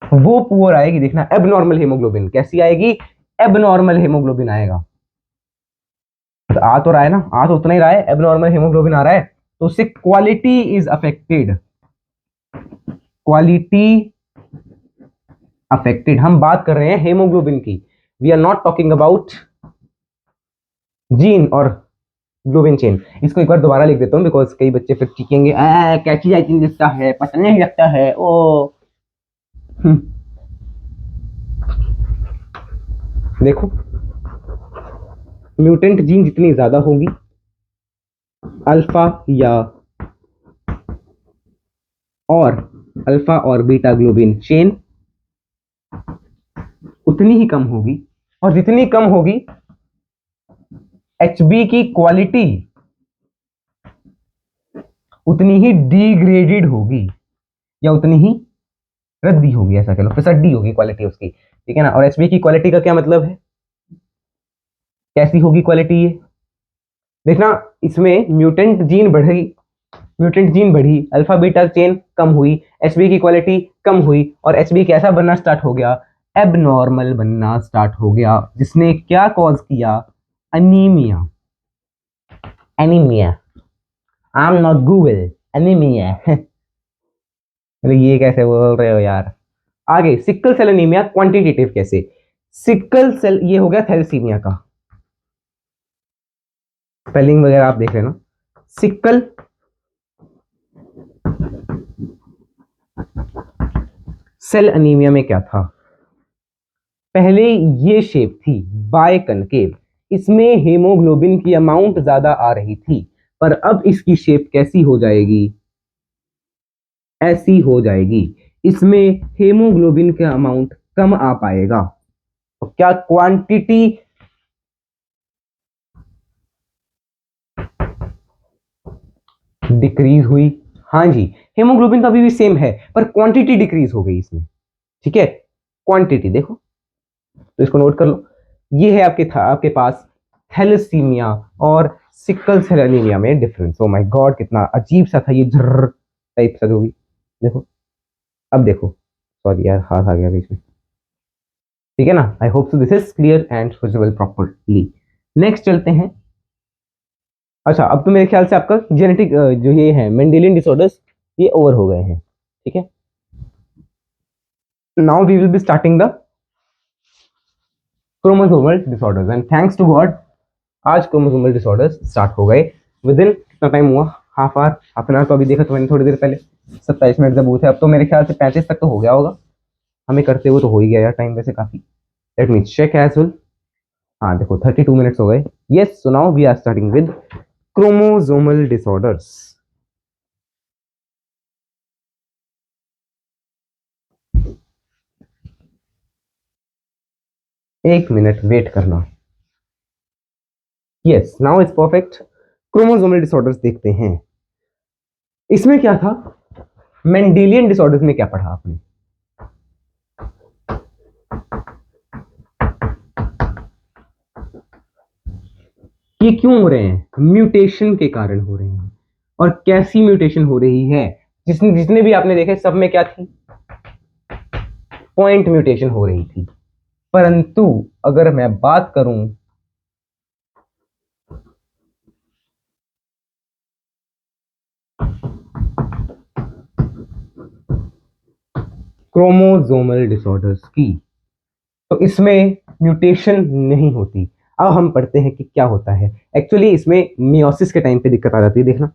Speaker 1: वो पुअर आएगी। देखना एबनॉर्मल हेमोग्लोबिन कैसी आएगी, एबनॉर्मल हेमोग्लोबिन आएगा, तो आ तो रहा है ना, आ तो उतना ही रहा है, एबनॉर्मल हेमोग्लोबिन आ रहा है, तो उससे quality is affected, quality affected. हम बात कर रहे हैं हेमोग्लोबिन की, we are not talking about gene और ग्लोबिन चेन। इसको एक बार दोबारा लिख देता हूं बिकॉज कई बच्चे फिर चीखेंगे कैची राइटिंग लिखता है, पसंद नहीं लगता है ओ। देखो म्यूटेंट जीन जितनी ज्यादा होगी, अल्फा या और अल्फा और बीटा ग्लोबिन चेन उतनी ही कम होगी, और जितनी कम होगी एचबी की क्वालिटी उतनी ही डिग्रेडेड होगी या उतनी ही रद्दी होगी, ऐसा कह लो, फिसड्डी होगी क्वालिटी उसकी, ठीक है ना। और एचबी की क्वालिटी का क्या मतलब है, कैसी होगी क्वालिटी ये देखना। इसमें म्यूटेंट जीन बढ़ी, अल्फा बीटा चेन कम हुई, एचबी की क्वालिटी कम हुई, और एचबी कैसा बनना स्टार्ट हो गया, एबनॉर्मल बनना स्टार्ट हो गया, जिसने क्या कॉज किया, anaemia. Anaemia, I am not Google, anaemia. अरे ये कैसे बोल रहे हो यार। आगे सिकल सेल एनीमिया क्वांटिटेटिव कैसे, सिकल सेल ये हो गया थैलेसीमिया का, स्पेलिंग वगैरह आप देख लेना। सिकल सेल एनीमिया में क्या था, पहले ये शेप थी बायकनकेव, इसमें हेमोग्लोबिन की अमाउंट ज्यादा आ रही थी, पर अब इसकी शेप कैसी हो जाएगी, ऐसी हो जाएगी, इसमें हेमोग्लोबिन का अमाउंट कम आ पाएगा। तो क्या क्वांटिटी डिक्रीज हुई, हाँ जी, हेमोग्लोबिन तो अभी भी सेम है पर क्वांटिटी डिक्रीज हो गई इसमें, ठीक है। क्वांटिटी देखो, तो इसको नोट कर लो, ये है आपके पास थैलेसीमिया और सिकल सेल एनीमिया में डिफरेंस। ओ माय गॉड कितना अजीब सा था ये जर्र टाइप सा जो भी, देखो अब देखो, सॉरी यार हाथ आ गया बीच में, ठीक है ना। I hope so this is clear and visible properly. Next चलते हैं। अच्छा अब तो मेरे ख्याल से आपका जेनेटिक जो ये है मेंडेलियन डिसऑर्डर्स ये ओवर हो गए हैं, ठीक है। Now we will be starting the chromosomal disorders and thanks to god आज क्रोमोसोमल डिसऑर्डर्स स्टार्ट हो गए विद इन कितना टाइम हुआ, हाफ एन आवर तो अभी देखा तो मैंने थोड़ी देर पहले, 27 मिनट जब हुए थे, अब तो मेरे ख्याल से 35 तक तो हो गया होगा हमें करते हुए, तो हो ही गया यार टाइम वैसे काफी। Let me check as well, हाँ देखो 32 मिनट्स हो गए। Yes, so now we are starting with chromosomal disorders. एक मिनट वेट करना। Yes now it's perfect. Chromosomal disorders देखते हैं, इसमें क्या था, मेंडेलियन डिसऑर्डर्स में क्या पढ़ा आपने, ये क्यों हो रहे हैं, म्यूटेशन के कारण हो रहे हैं। और कैसी म्यूटेशन हो रही है, जिसने जितने भी आपने देखे सब में क्या थी, पॉइंट म्यूटेशन हो रही थी। परंतु अगर मैं बात करूं क्रोमोसोमल डिसऑर्डर्स की, तो इसमें म्यूटेशन नहीं होती। अब हम पढ़ते हैं कि क्या होता है एक्चुअली, इसमें मियोसिस के टाइम पे दिक्कत आ जाती है, देखना।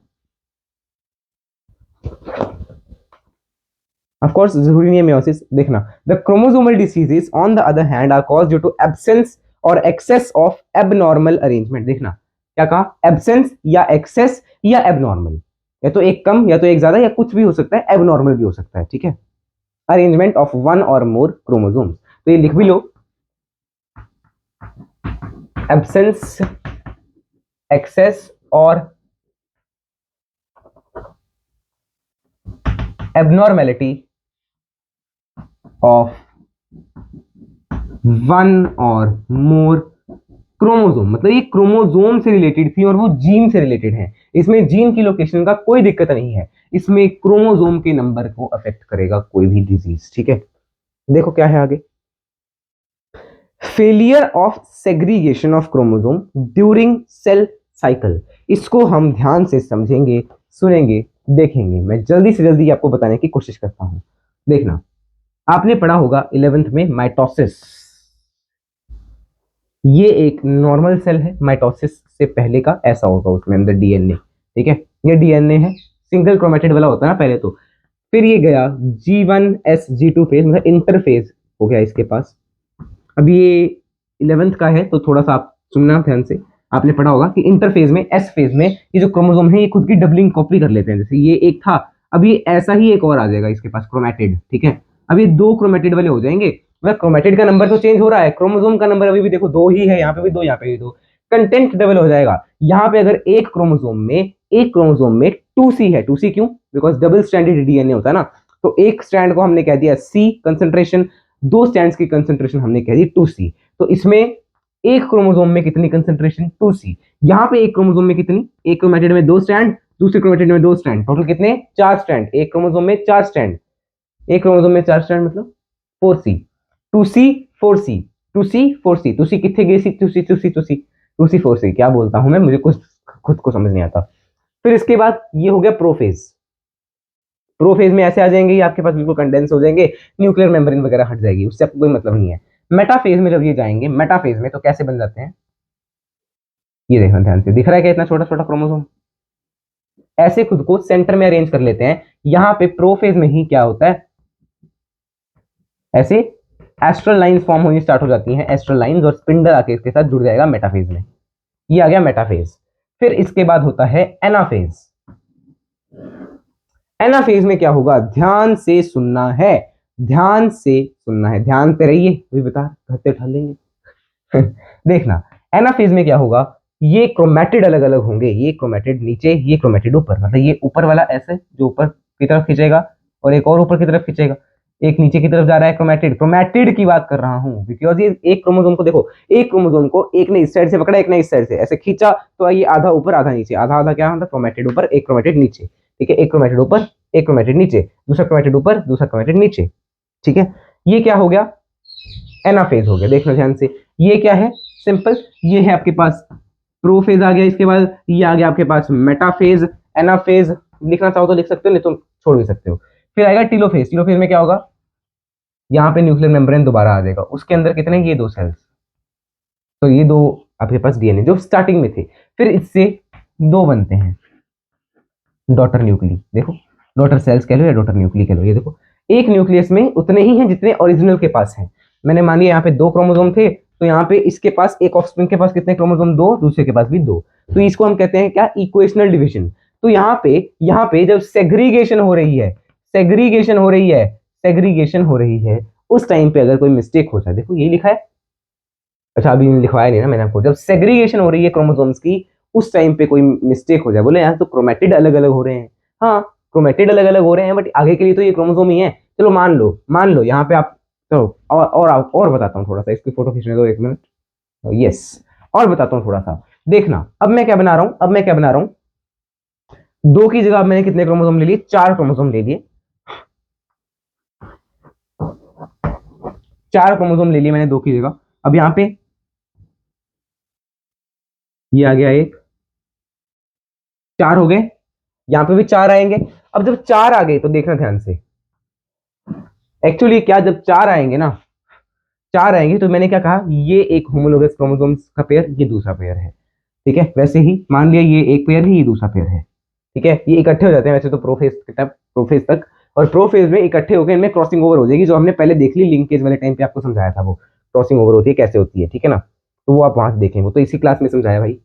Speaker 1: ऑफ कोर्स जरूरी नहीं है मियोसिस, देखना। The chromosomal diseases on the other hand are caused due to absence और एक्सेस ऑफ एबनॉर्मल अरेंजमेंट। देखना क्या कहा, एब्सेंस या एक्सेस या एबनॉर्मल, या तो एक कम या तो एक ज्यादा या कुछ भी हो सकता है, एबनॉर्मल भी हो सकता है, ठीक है। अरेंजमेंट ऑफ वन और मोर क्रोमोसोम्स, तो ये लिख भी लो, एब्सेंस, एक्सेस और एबनॉर्मेलिटी ऑफ वन और मोर क्रोमोसोम, मतलब ये क्रोमोसोम से रिलेटेड थी और वो जीन से रिलेटेड है। इसमें जीन की लोकेशन का कोई दिक्कत नहीं है, इसमें क्रोमोसोम के नंबर को अफेक्ट करेगा कोई भी डिजीज, ठीक है। देखो क्या है आगे, failure of segregation of chromosome during cell cycle. इसको हम ध्यान से समझेंगे, सुनेंगे, देखेंगे। मैं जल्दी से जल्दी आपको बताने की कोशिश करता हूं। देखना, आपने पढ़ा होगा 11th में माइटोसिस, ये एक नॉर्मल सेल है, माइटोसिस से पहले का ऐसा होगा उसमें अंदर डीएनए, ठीक है। ये डीएनए है, सिंगल क्रोमेटिड वाला होता है ना पहले तो, फिर ये गया G1S G2 फेज, मतलब इंटरफेज हो गया इसके पास। अब ये 11th का है तो थोड़ा सा आप सुनना ध्यान से। आपने पढ़ा होगा कि इंटरफेज में, एस फेज में, ये जो क्रोमोसोम है ये खुद की डबलिंग कॉपी कर लेते हैं। जैसे ये एक था, अब ये ऐसा ही एक और आ जाएगा इसके पास क्रोमेटिड, ठीक है। अब ये दो क्रोमेटिड वाले हो जाएंगे, मतलब क्रोमेटिड का नंबर तो चेंज हो रहा है, क्रोमोसोम का नंबर अभी भी देखो दो ही है, यहाँ पे भी दो, यहाँ पे भी दो, कंटेंट डबल हो जाएगा। यहाँ पे अगर एक क्रोमोसोम में एक क्रोमोसोम में 2C है। 2C क्यों? बिकॉज डबल स्ट्रैंडेड डीएनए होता है ना, तो एक स्ट्रैंड को हमने कह दिया C कंसेंट्रेशन, दो स्ट्रैंड्स की कंसेंट्रेशन हमने कह दी 2C। तो इसमें एक क्रोमोसोम में कितनी कंसेंट्रेशन? 2C। यहाँ पे एक क्रोमोसोम में कितनी? एक क्रोमेटिड में दो स्ट्रैंड, दूसरे क्रोमेटिड में दो स्ट्रैंड, टोटल कितने? 4 स्ट्रैंड। एक क्रोमोसोम में 4 स्ट्रैंड, एक क्रोमोसोम में 4 स्ट्रैंड मतलब 4C। 2C 4C, 2C 4C, 2C कितने गई? 2C 2C 2C 2C 4C। क्या बोलता हूं मैं, मुझे कुछ खुद को समझ नहीं आता। फिर इसके बाद ये हो गया प्रोफेज। प्रोफेज में ऐसे आ जाएंगे, ये आपके पास बिल्कुल कंडेंस हो जाएंगे, न्यूक्लियर मेम्ब्रेन वगैरह हट जाएगी, उससे आपको कोई मतलब नहीं है। मेटाफेज में जब ये जाएंगे, मेटाफेज में तो कैसे बन जाते हैं, ये देखना ध्यान से, दिख रहा है क्या इतना छोटा छोटा क्रोमोसोम? ऐसे खुद को सेंटर में अरेंज कर लेते हैं। यहां पे प्रोफेज में ही क्या होता है, ऐसे एस्ट्रल लाइंस फॉर्म होनी स्टार्ट हो जाती हैं, एस्ट्रल लाइंस, और स्पिंडल आके इसके साथ जुड़ जाएगा मेटाफेज में। ये आ गया मेटाफेज। फिर इसके बाद होता है एनाफेज। एनाफेज में क्या होगा, ध्यान से सुनना है, ध्यान से सुनना है, ध्यान से रहिए, वही बता घरते उठा लेंगे। देखना, एनाफेज में क्या होगा, ये क्रोमेटिड अलग अलग होंगे, ये क्रोमेटिड नीचे, ये क्रोमेटिड ऊपर, मतलब ये ऊपर वाला ऐसे जो ऊपर की तरफ खींचेगा और एक और ऊपर की तरफ खींचेगा, एक नीचे की तरफ जा रहा है। क्रोमेटिड, क्रोमेटिड की बात कर रहा हूं, बिकॉज ये एक क्रोमोसोम को देखो, एक क्रोमोसोम को एक ने इस साइड से पकड़ा, एक ने इस साइड से ऐसे खींचा, तो ये आधा ऊपर आधा नीचे, आधा आधा क्या होता है, क्रोमेटिड ऊपर एक क्रोमेटिड नीचे। ठीक है, एक क्रोमेटिड ऊपर एक क्रोमेटिड नीचे, दूसरा क्रोमेटिड ऊपर दूसरा क्रोमेटिड नीचे। ठीक है, ये क्या हो गया, एनाफेज हो गया। देखना ध्यान से, ये क्या है, सिंपल, ये है आपके पास प्रोफेज आ गया, इसके बाद ये आ गया आपके पास मेटाफेज। एनाफेज लिखना चाहो तो लिख सकते हो, नहीं तो छोड़ भी सकते हो। फिर आएगा टीलोफेज। टीलोफेज में क्या होगा, यहाँ पे न्यूक्लियर मेम्ब्रेन दोबारा आ जाएगा, उसके अंदर कितने, ये दो सेल्स, तो ये दो आपके पास डीएनए जो स्टार्टिंग में थे, फिर इससे दो बनते हैं डॉटर न्यूक्ली। देखो, डॉटर सेल्स कह लो या डॉटर न्यूक्ली कह लो, ये देखो एक न्यूक्लियस में उतने ही हैं जितने ओरिजिनल के पास हैं। मैंने मान लिया यहाँ पे दो क्रोमोसोम थे, तो यहाँ पे इसके पास एक ऑफस्प्रिंग के पास कितने क्रोमोसोम, दो, दूसरे के पास भी दो, तो इसको हम कहते हैं क्या, इक्वेशनल डिवीजन। तो यहाँ पे जब सेग्रीगेशन हो रही है, सेग्रीगेशन हो रही है, सेग्रीगेशन हो रही है, उस टाइम पे अगर कोई मिस्टेक हो जाए, देखो ये लिखा है, अच्छा अभी लिखवाया नहीं ना मैंने आपको, जब सेग्रीगेशन हो रही है क्रोमोसोम्स की, उस टाइम पे कोई मिस्टेक हो जाए, बोले यार तो क्रोमेटिड अलग अलग हो रहे हैं, हाँ क्रोमेटिड अलग अलग हो रहे हैं, बट आगे के लिए तो ये क्रोमोसोम ही है। चलो मान लो यहाँ पे आप, चलो और बताता हूँ थोड़ा सा, इसकी फोटो खींचने दो एक मिनट। यस, और बताता हूँ थोड़ा सा। देखना अब मैं क्या बना रहा हूँ, दो की जगह मैंने कितने क्रोमोसोम ले लिए, 4 क्रोमोसोम ले लिए, 4 क्रोमोसोम ले लिए मैंने दो की जगह। अब यहाँ पे ये आ गया एक, 4 हो गए, यहाँ पे भी 4 आएंगे। अब जब 4 आ गए तो देखना ध्यान से, एक्चुअली क्या, जब 4 आएंगे ना, 4 आएंगे तो मैंने क्या कहा, ये एक होमोलोगस क्रोमोसोम्स का पेयर, ये दूसरा पेयर है। ठीक है, वैसे ही मान लिया ये एक पेयर है, ये दूसरा पेयर है। ठीक है, ये इकट्ठे हो जाते हैं वैसे तो प्रोफेज तक, और प्रोफेज में इकट्ठे होकर इनमें क्रॉसिंग ओवर हो जाएगी, जो हमने पहले देख ली लिंकेज वाले टाइम पे आपको समझाया था, वो क्रॉसिंग ओवर होती है कैसे होती है, ठीक है ना, तो वो आप वहां से देखें, वो तो इसी क्लास में समझाया भाई,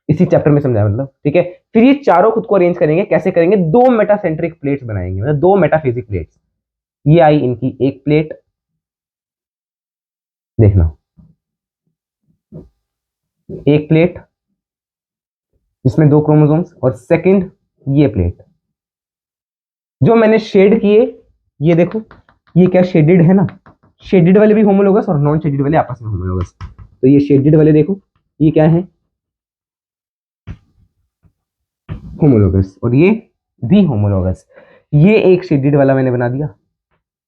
Speaker 1: इसी चैप्टर में समझाया मतलब। ठीक है, फिर ये चारों खुद को अरेंज करेंगे, कैसे करेंगे, दो मेटासेंट्रिक प्लेट्स बनाएंगे, मतलब दो मेटाफिजिक प्लेट्स। ये आई इनकी एक प्लेट, देखना एक प्लेट जिसमें दो क्रोमोसोम्स, और सेकंड ये प्लेट जो मैंने शेड किए, ये देखो, ये क्या शेडेड है ना, शेडेड वाले भी होमोलोगस और नॉन शेडेड वाले आपस में होमोलोगस। तो ये शेडेड वाले देखो, ये क्या है, होमोलोगस, और ये भी होमोलोगस। ये एक शेडेड वाला मैंने बना दिया,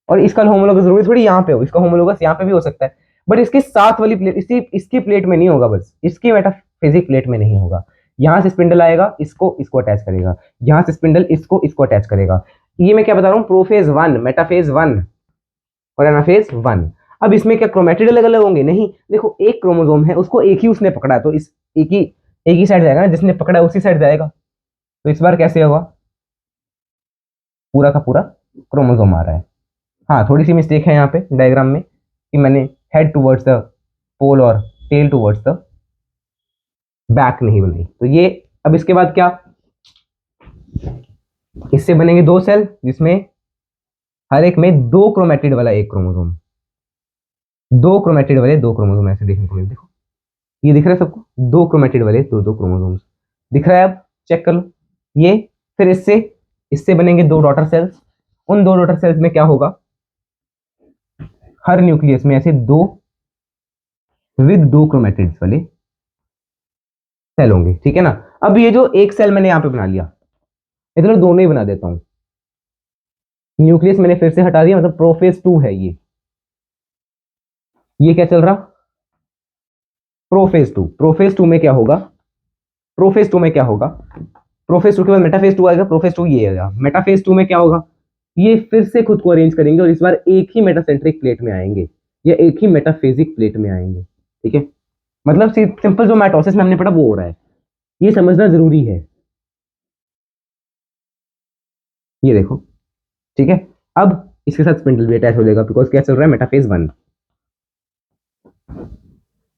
Speaker 1: और इसका होमोलोगस जरूरी थोड़ी यहाँ पे हो, इसका होमोलोगस यहाँ पे भी हो सकता है, बट इसके साथ वाली प्लेट, इसकी प्लेट में नहीं होगा, बस इसकी मेटाफिजिक प्लेट में नहीं होगा। यहां से स्पिंडल आएगा, इसको इसको अटैच करेगा, यहां से स्पिंडल इसको इसको अटैच करेगा। ये मैं क्या बता रहा हूँ, प्रोफेज 1, मेटाफेज 1 और एनाफेज 1। अब इसमें क्या क्रोमेटिड अलग अलग होंगे, नहीं, देखो एक क्रोमोसोम है, उसको एक ही उसने पकड़ा, तो इस एक ही साइड जाएगा ना, जिसने पकड़ा उसी साइड जाएगा। तो इस बार कैसे होगा, पूरा का पूरा क्रोमोसोम आ रहा है। हाँ, थोड़ी सी मिस्टेक है यहाँ पे डायग्राम में, कि मैंने हेड टुवर्ड्स द पोल और टेल टुवर्ड्स द बैक नहीं बनाई। तो ये, अब इसके बाद क्या, इससे बनेंगे दो सेल, जिसमें हर एक में दो क्रोमेटिड वाला एक क्रोमोसोम, दो क्रोमेटिड वाले दो क्रोमोसोम ऐसे देखने को मिले। देखो ये दिख रहा है सबको, दो क्रोमेटिड वाले दो दो क्रोमोसोम्स दिख रहा है, अब चेक कर लो। ये फिर इससे इससे बनेंगे दो डॉटर सेल्स। उन दो डॉटर सेल्स में क्या होगा, हर न्यूक्लियस में ऐसे दो विद दो क्रोमेटिड्स वाले सेल होंगे, ठीक है ना। अब ये जो एक सेल मैंने यहां पे बना लिया, इधर दोनों ही बना देता हूं। न्यूक्लियस मैंने फिर से हटा दिया, मतलब प्रोफेज 2 है ये क्या चल रहा, प्रोफेज 2। प्रोफेज 2 में क्या होगा, प्रोफेज 2 में क्या होगा, प्रोफेज 2 के बाद मेटाफेज 2 आएगा, प्रोफेज 2 ये आएगा। मेटाफेज 2 में क्या होगा, ये फिर से खुद को अरेंज करेंगे और इस बार एक ही मेटासेंट्रिक प्लेट में आएंगे या एक ही मेटाफेजिक प्लेट में आएंगे, ठीक है। मतलब सिंपल जो माइटोसिस में हमने पढ़ा वो हो रहा है, ये समझना जरूरी है। ये देखो, ठीक है। अब इसके साथ स्पिंडल भी अटैच हो जाएगा, बिकॉज क्या चल रहा है, मेटाफेज 1,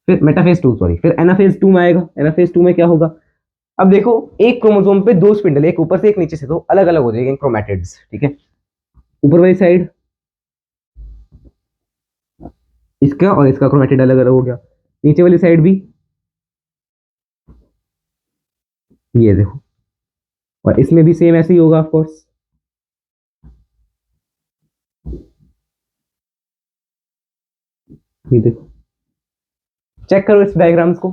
Speaker 1: फिर मेटाफेज 2 सॉरी, फिर एनाफेज 2 में आएगा। एनाफेज 2 में क्या होगा, अब देखो एक क्रोमोसोम पे दो स्पिंडल, एक ऊपर से एक नीचे से, तो अलग अलग हो जाएंगे क्रोमैटिड्स, ठीक है। ऊपर वाली साइड इसका और इसका क्रोमैटिड अलग अलग हो गया, नीचे वाली साइड भी ये देखो, और इसमें भी सेम ऐसे ही होगा ऑफ कोर्स। ये देखो, चेक करो इस डायग्राम्स को,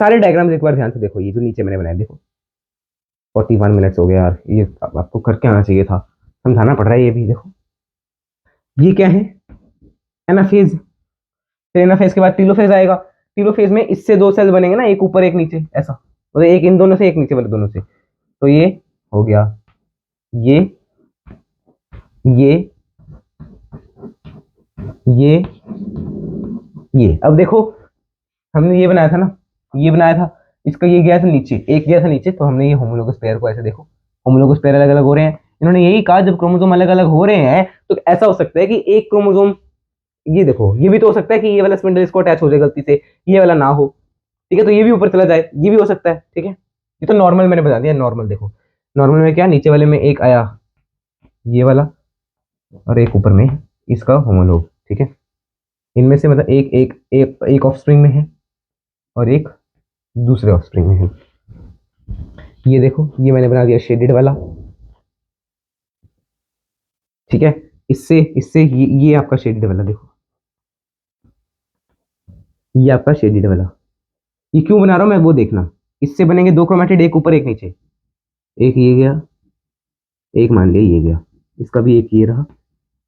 Speaker 1: सारे डायग्राम्स एक बार ध्यान से देखो। ये जो नीचे मैंने बनाया देखो, 41 मिनट्स हो गया यार, ये आपको करके आना चाहिए था, समझाना पड़ रहा है ये भी। देखो ये क्या है, एनाफेज, फिर एनाफेज के बाद टीलोफेज आएगा। टीलोफेज में इससे दो सेल बनेंगे ना, एक ऊपर एक नीचे ऐसा, मतलब एक इन दोनों से एक नीचे वाले दोनों से, तो ये हो गया, ये ये ये ये। अब देखो हमने ये बनाया था ना, ये बनाया था, इसका ये गया था नीचे, एक गया था नीचे, तो हमने ये होमोलोगस पेयर को ऐसे देखो, होमोलोगस पेयर अलग अलग हो रहे हैं। इन्होंने यही कहा जब क्रोमोसोम अलग अलग हो रहे हैं तो ऐसा हो सकता है कि एक क्रोमोसोम, ये देखो ये भी तो हो सकता है कि ये वाला स्पिंडल इसको अटैच हो जाए गलती से, ये वाला ना हो, ठीक है, तो ये भी ऊपर चला जाए, ये भी हो सकता है, ठीक है। ये तो नॉर्मल मैंने बता दिया, नॉर्मल देखो, नॉर्मल में क्या, नीचे वाले में एक आया ये वाला और एक ऊपर में इसका होमोलोग, ठीक है। इनमें से मतलब एक एक एक एक ऑफस्प्रिंग में है और एक दूसरे ऑफस्प्रिंग में है। ये देखो ये मैंने बना दिया शेडेड वाला, ठीक है। इससे इससे ये आपका शेडेड वाला देखो, ये आपका शेडेड वाला, ये क्यों बना रहा हूं मैं वो देखना। इससे बनेंगे दो क्रोमेटिड, एक ऊपर एक नीचे, एक ये गया, एक मान लिया ये गया, इसका भी एक ये रहा,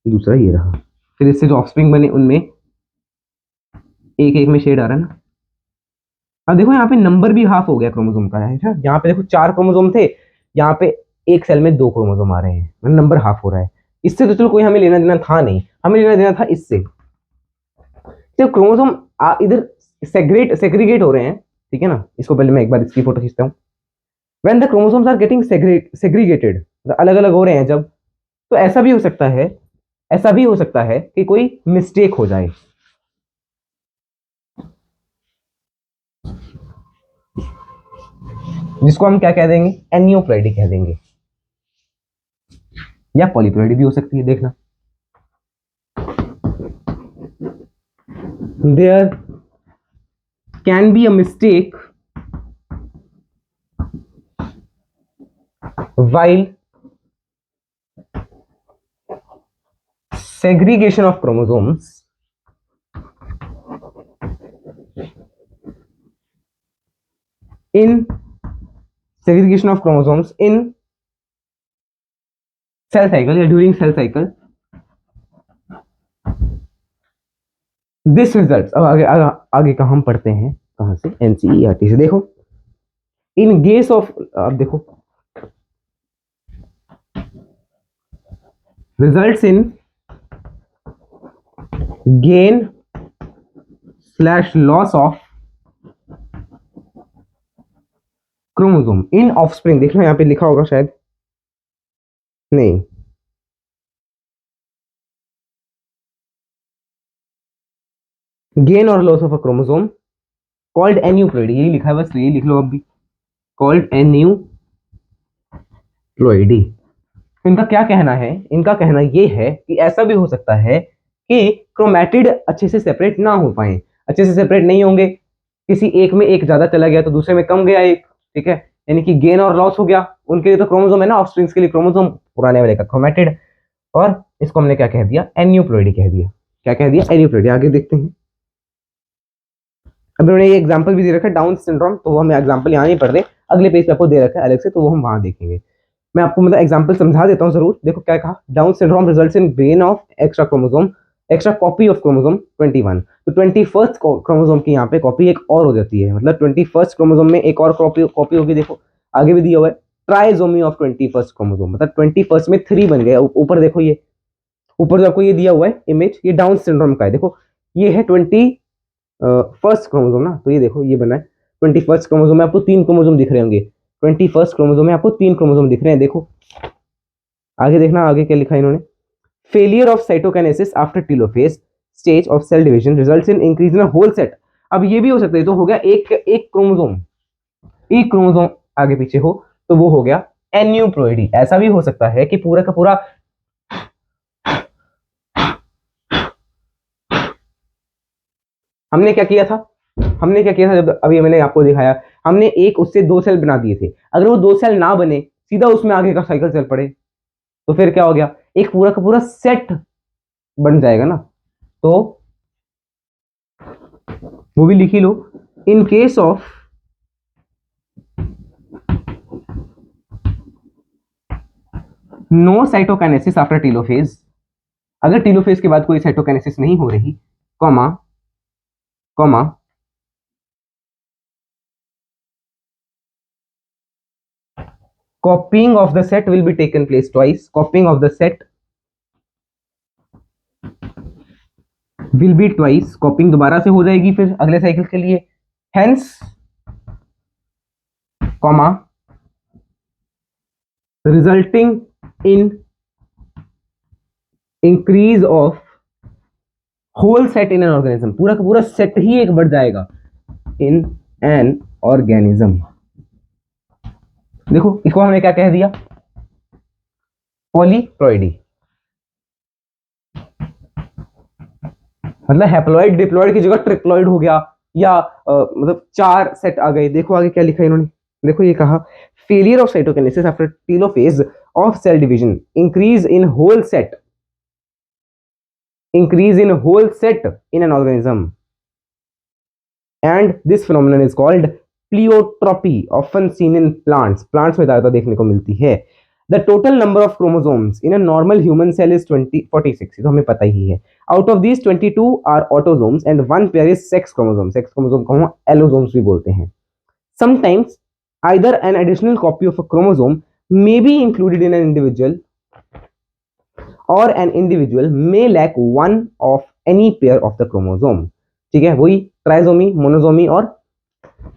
Speaker 1: दूसरा ये रहा। फिर इससे जो ऑफस्प्रिंग बने उनमें एक एक में शेड आ रहा है ना। अब देखो यहाँ पे नंबर भी हाफ हो गया क्रोमोसोम का, है ना। यहाँ पे देखो चार क्रोमोसोम थे, यहाँ पे एक सेल में दो क्रोमोसोम आ रहे हैं, मतलब नंबर हाफ हो रहा है। इससे तो चलो कोई हमें लेना देना था नहीं, हमें लेना देना था इससे, जब क्रोमोसोम इधर सेग्रीगेट हो रहे हैं, ठीक है ना। इसको पहले मैं एक बार इसकी फोटो खींचता हूँ। When the chromosomes are getting segregated, अलग अलग हो रहे हैं जब, तो ऐसा भी हो सकता है, ऐसा भी हो सकता है कि कोई मिस्टेक हो जाए, जिसको हम क्या कह देंगे, एनियोप्लॉइडी कह देंगे, या पॉलीप्लॉइडी भी हो सकती है, देखना। There can be a mistake while segregation of chromosomes in segregation of chromosomes in cell cycle या during cell cycle, this results। अब आगे का हम पढ़ते हैं कहां से, एनसीईआरटी से। देखो इन केस ऑफ, अब देखो results in gain slash loss of chromosome in offspring. देख लो यहाँ पे लिखा होगा शायद, नहीं, गेन और loss of a chromosome called aneuploidy, यही लिखा है बस, यही लिख लो अब भी, कॉल्ड एन्यूप्लॉइडी। तो इनका क्या कहना है, इनका कहना ये है कि ऐसा भी हो सकता है कि क्रोमैटिड अच्छे से सेपरेट ना हो पाए, अच्छे से सेपरेट नहीं होंगे, किसी एक में एक ज्यादा चला गया तो दूसरे में कम गया एक, ठीक है। यानी कि गेन और लॉस हो गया, उनके लिए तो क्रोमोसोम है ना, ऑफस्प्रिंग्स के लिए क्रोमोसोम, पुराने वाले का क्रोमेटिड। और इसको हमने क्या कह दिया, एन्यूप्लॉइडी कह दिया। क्या कह दिया, एन्यूप्लॉइडी। आगे देखते हैं। अब उन्होंने ये एग्जांपल भी दे रखा है डाउन सिंड्रोम, तो वो हम एग्जांपल यहाँ नहीं पढ़ रहे, अगले पेज पे आपको दे रखा है अलग से, तो वो हम वहां देखेंगे। मैं आपको मतलब एग्जांपल समझा देता हूँ जरूर। देखो क्या कहा, down syndrome results in gain of extra chromosome, extra copy of chromosome 21। तो 21st क्रोमोसोम की यहाँ पे कॉपी एक और हो जाती है, मतलब 21st क्रोमोसोम में एक और कॉपी होगी। देखो आगे भी दिया हुआ है, ट्राइजोमी ऑफ 21st क्रोमोसोम, मतलब 21st में 3 बन गए। ऊपर देखो, ये ऊपर जो आपको ये दिया हुआ है इमेज, ये डाउन सिंड्रोम का है। देखो ये है 21st क्रोमोसोम ना, तो ये देखो ये बना है 21st क्रोमोसोम में आपको 3 क्रोमोसोम दिख रहे होंगे। 21st क्रोमोसोम में आपको 3 क्रोमोसोम दिख रहे हैं। देखो आगे देखना, आगे क्या लिखा है इन्होंने, failure of cytokinesis after telophase stage of cell division results in increase in whole set. अब ये भी हो सकता है, तो हो गया एक क्रोमोसोम आगे पीछे हो, तो वो हो गया एन्यूप्लॉइडी। ऐसा भी हो सकता है कि पूरा का पूरा हमने क्या किया था, जब अभी मैंने आपको दिखाया, हमने एक उससे 2 सेल बना दिए थे। अगर वो 2 सेल ना बने, सीधा उसमें आगे का साइकिल चल पड़े, तो फिर क्या हो गया, एक पूरा का पूरा सेट बन जाएगा ना। तो वो भी लिख ही लो, in case of no cytokinesis after telophase, अगर टेलोफेज के बाद कोई साइटोकाइनेसिस नहीं हो रही, comma comma copying of the set will be taken place twice, copying of the set will be twice, copying दोबारा से हो जाएगी फिर अगले साइकिल के लिए, hence comma resulting in increase of whole set in an organism, पूरा का पूरा सेट ही एक बढ़ जाएगा in an organism। देखो इसको हमने क्या कह दिया, पॉलीप्लॉइडी, मतलब हैप्लॉइड डिप्लॉइड की जगह ट्रिप्लॉइड हो गया, या मतलब 4 सेट आ गए। देखो आगे क्या लिखा है इन्होंने, देखो ये कहा, failure of cytokinesis after telophase of cell division, increase in whole set in an organism, and this phenomenon is called pleiotropy, often seen in plants में ज्यादा देखने को मिलती है। The total number of chromosomes in a normal human cell is 46, तो हमें पता ही है। Out of these 22 are autosomes and 1 pair is sex chromosome। Sex chromosome को हम एलोसोम्स भी बोलते हैं। Sometimes either an additional copy of a chromosome may be included in an individual, or an individual may lack one of any pair of the chromosome। ठीक है, वही ट्राइजोमी, मोनोजोमी, और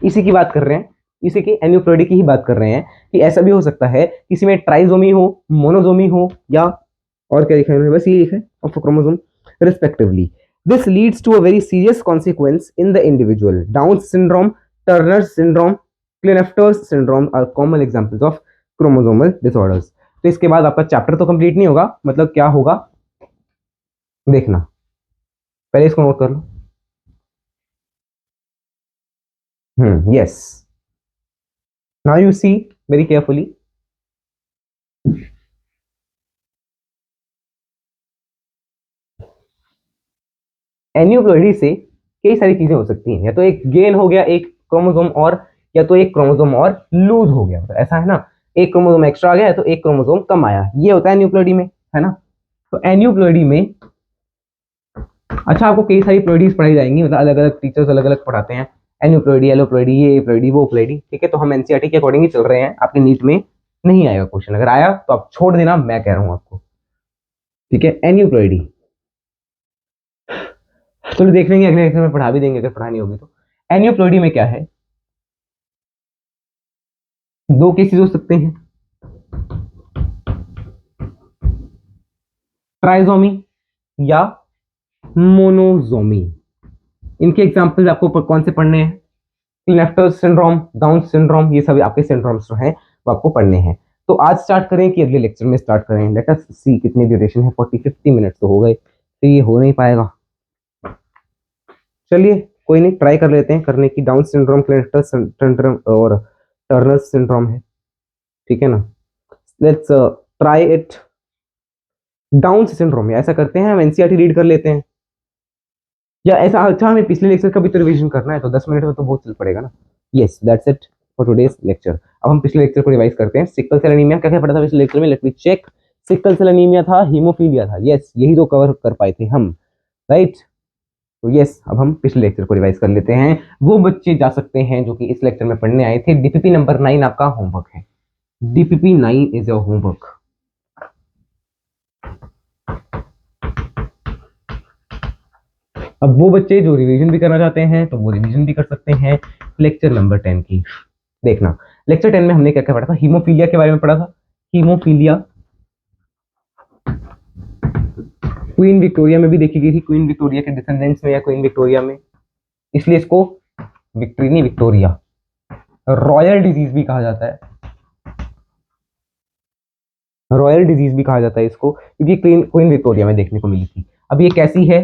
Speaker 1: इसी की बात कर रहे हैं, इसी के एन्यूप्लॉइडी की ही बात कर रहे हैं कि ऐसा भी हो सकता है किसी में ट्राइजोमी हो, मोनोजोमी हो, या और क्या लिखा है उन्होंने, बस ये लिखा है of chromosome respectively. This leads to a very serious consequence in the individual. Down syndrome, Turner syndrome, Klinefelter's syndrome are common examples of chromosomal disorders. तो इसके बाद आपका चैप्टर तो कंप्लीट नहीं होगा, मतलब क्या होगा देखना, पहले इसको नोट कर लो। yes, now you see very carefully। Aneuploidy से कई सारी चीजें हो सकती हैं, या तो एक गेन हो गया एक क्रोमोसोम और, या तो एक क्रोमोसोम और लूज हो गया, ऐसा है ना, एक क्रोमोसोम एक्स्ट्रा आ गया तो एक क्रोमोसोम कम आया, ये होता है एन्यूप्लॉइडी में, है ना। तो एन्यूप्लॉइडी में अच्छा आपको कई सारी प्लॉइडीज पढ़ाई जाएंगी, मतलब अलग अलग टीचर्स अलग अलग पढ़ाते हैं, एन्यूप्लॉइडी, एलोप्लॉइडी, ये प्लॉइडी, वो प्लॉइडी, ठीक है। तो हम एनसीईआरटी के अकॉर्डिंग ही चल रहे हैं, आपके नीट में नहीं आएगा क्वेश्चन, अगर आया तो आप छोड़ देना, मैं कह रहा हूं आपको, ठीक है। एन्यूप्लॉइडी चलो देख लेंगे, अगले लेक्चर में पढ़ा भी देंगे अगर पढ़ानी होगी तो। एन्यूप्लॉइडी में क्या है, 2 केसेस हो सकते हैं, ट्राइजोमी या मोनोजोमी। इनके एग्जांपल्स आपको कौन से पढ़ने हैं, क्लिनेफ्टर्स सिंड्रोम, डाउन सिंड्रोम, ये सभी आपके सिंड्रोम्स जो हैं वो आपको पढ़ने हैं। तो आज स्टार्ट करें कि अगले लेक्चर में स्टार्ट करें, लेट अस सी कितनी ड्यूरेशन है, 40-50 मिनट तो हो गए, तो ये हो नहीं पाएगा। चलिए कोई नहीं, ट्राई कर लेते हैं करने की। डाउन सिंड्रोम, क्लिनेफ्टर्स सिंड्रोम और टर्नर सिंड्रोम है, ठीक है ना। Let's try it down syndrome, ऐसा करते हैं हम एनसीईआरटी रीड कर लेते हैं, या ऐसा, अच्छा हमें पिछले लेक्चर का भी तो रिवीजन करना है, तो 10 मिनट में तो बहुत चल पड़ेगा ना। Yes that's it for today's lecture. अब हम पिछले लेक्चर को रिवाइज करते हैं। सिकल सेल एनीमिया क्या क्या पढ़ा था पिछले लेक्चर में, let me check. Sickle cell anaemia था, हीमोफीलिया था, यस यही तो कवर कर पाए थे हम, राइट। तो यस अब हम पिछले लेक्चर को रिवाइज कर लेते हैं। वो बच्चे जा सकते हैं जो कि इस लेक्चर में पढ़ने आए थे। डीपीपी नंबर 9 आपका होमवर्क है, डीपीपी 9 इज योर होमवर्क। अब वो बच्चे जो रिवीजन भी करना चाहते हैं तो वो रिवीजन भी कर सकते हैं लेक्चर नंबर 10 की। देखना लेक्चर 10 में हमने क्या क्या पढ़ा था, हीमोफीलिया के बारे में पढ़ा था। हीमोफीलिया क्वीन विक्टोरिया में भी देखी गई थी, क्वीन विक्टोरिया के डिसेंडेंट्स में या क्वीन विक्टोरिया में, इसलिए इसको विक्ट्री नहीं विक्टोरिया रॉयल डिजीज भी कहा जाता है, रॉयल डिजीज भी कहा जाता है इसको, क्योंकि क्वीन विक्टोरिया में देखने को मिली थी। अब ये कैसी है,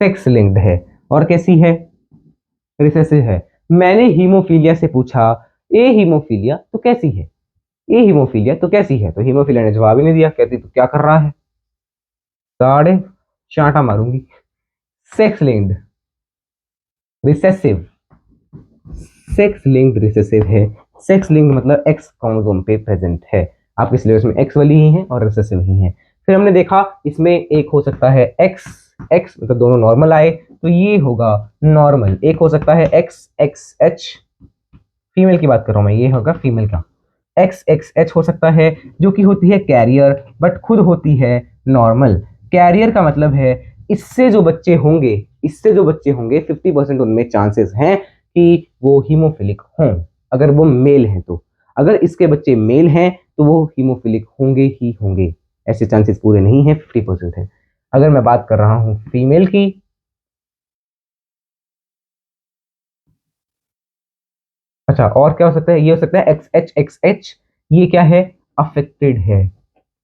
Speaker 1: सेक्स लिंक्ड है, और कैसी है, रिसेसिव है। मैंने हीमोफीलिया से पूछा ए हीमोफीलिया तो कैसी है, ए हीमोफीलिया तो कैसी है, तो हीमोफीलिया ने जवाब ही नहीं दिया, कहती तो क्या कर रहा है, साढ़े चांटा मारूंगी। Sex linked recessive, sex linked recessive है, सेक्स लिंक्ड मतलब एक्स क्रोमोसोम पे प्रेजेंट है, आपके सिलेबस में एक्स वाली ही है और रिसेसिव ही है। फिर हमने देखा इसमें एक हो सकता है एक्स एक्स मतलब दोनों नॉर्मल आए तो ये होगा नॉर्मल, एक हो सकता है एक्स एक्स एच, फीमेल की बात कर रहा हूं मैं, ये होगा फीमेल का एक्स एक्स एच हो सकता है, जो कि होती है कैरियर बट खुद होती है नॉर्मल। कैरियर का मतलब है इससे जो बच्चे होंगे, इससे जो बच्चे होंगे 50% उनमें चांसेस हैं कि वो हीमोफिलिक हों, अगर वो मेल हैं तो। अगर इसके बच्चे मेल हैं तो वो हीमोफिलिक होंगे ही होंगे, ऐसे चांसेस पूरे नहीं हैं, 50% है। अगर मैं बात कर रहा हूं फीमेल की, अच्छा और क्या हो सकता है, ये हो सकता है एक्स एच, ये क्या है, अफेक्टेड है,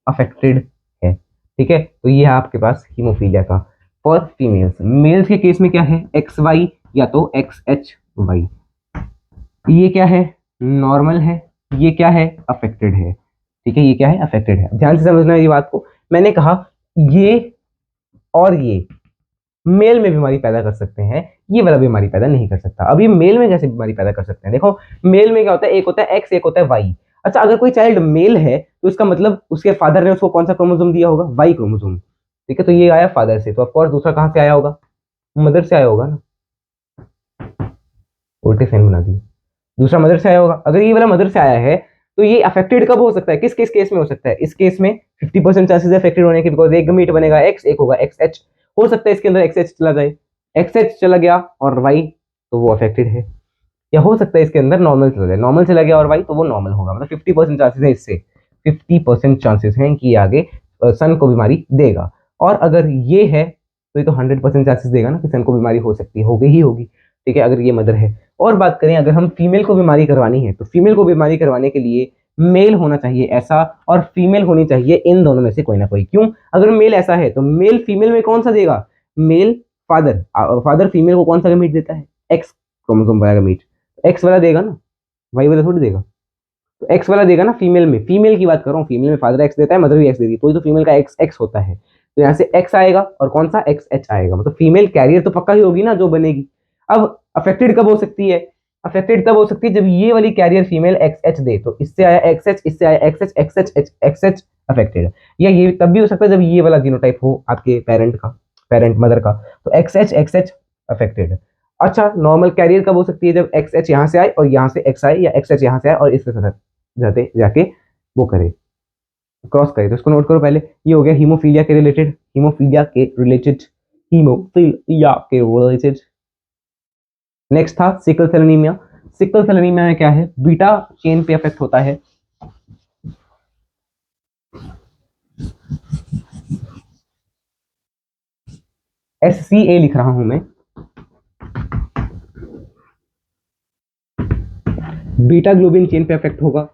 Speaker 1: अफेक्टेड है, ठीक है। तो ये है आपके पास हीमोफीलिया का फॉर फीमेल्स। मेल्स के केस में क्या है, एक्स वाई या तो एक्स एच वाई, ये क्या है, नॉर्मल है, ये क्या है, अफेक्टेड है, ठीक है, ये क्या है, अफेक्टेड है। ध्यान से समझना ये बात को, मैंने कहा ये और ये मेल में बीमारी पैदा कर सकते हैं, ये वाला बीमारी पैदा नहीं कर सकता। अब ये मेल में कैसे बीमारी पैदा कर सकते हैं, देखो मेल में क्या होता है, एक होता है एक्स एक होता है वाई। अच्छा अगर कोई चाइल्ड मेल है तो इसका मतलब उसके फादर ने उसको कौन सा क्रोमोसोम दिया होगा, वाई क्रोमोसोम, ठीक है। तो ये आया फादर से, तो ऑफकोर्स दूसरा कहां से आया होगा, मदर से आया होगा ना, उल्टे साइन बना दिए, दूसरा मदर से आया होगा। अगर ये वाला मदर से आया है तो ये अफेक्टेड कब हो सकता है, किस किस केस में हो सकता है, इस केस में 50% चांसेस है अफेक्टेड होने के, बिकॉज एक मीट बनेगा एक्स, एक होगा एक्स एच, हो सकता है इसके अंदर एक्स एच चला जाए, एक्स एच चला गया और वाई तो वो अफेक्टेड है, या हो सकता है इसके अंदर नॉर्मल चला जाए, नॉर्मल चला गया और वाई तो वो नॉर्मल होगा। मतलब 50% चांसेस है, इससे 50% चांसेस हैं कि ये आगे सन को बीमारी देगा। और अगर ये है तो ये तो 100% चांसेस देगा ना कि सन को बीमारी हो सकती है, होगी ही होगी, ठीक है, अगर ये मदर है। और बात करें अगर हम फीमेल को बीमारी करवानी है तो फीमेल को बीमारी करवाने के लिए मेल होना चाहिए ऐसा, और फीमेल होनी चाहिए इन दोनों में से कोई ना कोई। क्यों, अगर मेल ऐसा है तो मेल फीमेल में कौन सा देगा, मेल फादर, फादर फीमेल को कौन सा मीट देता है, एक्स क्रोमोसोम वाला मीट, एक्स वाला देगा ना, वाई वाला थोड़ी देगा। तो एक्स वाला देगा ना फीमेल में, फीमेल की बात कर रहा हूँ, फीमेल में फादर एक्स देता है, मदर भी एक्स देती है, तो फीमेल का एक्स एक्स होता है, तो यहाँ से एक्स आएगा और कौन सा एक्स एच आएगा, मतलब फीमेल कैरियर तो पक्का ही होगी ना जो बनेगी। अब अफेक्टेड कब हो सकती है, अफेक्टेड तब हो सकती है जब ये वाली कैरियर फीमेल एक्स एच दे, तो इससे आया एक्स एच, इससे आया x H, x H x H affected. या ये तब भी हो सकता है जब ये वाला जीनोटाइप हो आपके पेरेंट का, पेरेंट मदर का, तो एक्स एच अफेक्टेड। अच्छा नॉर्मल कैरियर कब हो सकती है, जब एक्स एच यहाँ से आए और यहाँ से एक्स आए, या एक्स एच यहाँ से आए और इसके साथ जाते जाके वो करे, क्रॉस करे। तो इसको नोट करो पहले, ये हो गया हीमोफीलिया के रिलेटेड, हीमोफीलिया के रिलेटेड, हीमोफीलिया के रिलेटेड। नेक्स्ट था sickle cell anaemia. Sickle cell anaemia में क्या है, बीटा चेन पे इफेक्ट होता है, SCA लिख रहा हूं मैं, बीटा ग्लोबिन चेन पे इफेक्ट होगा,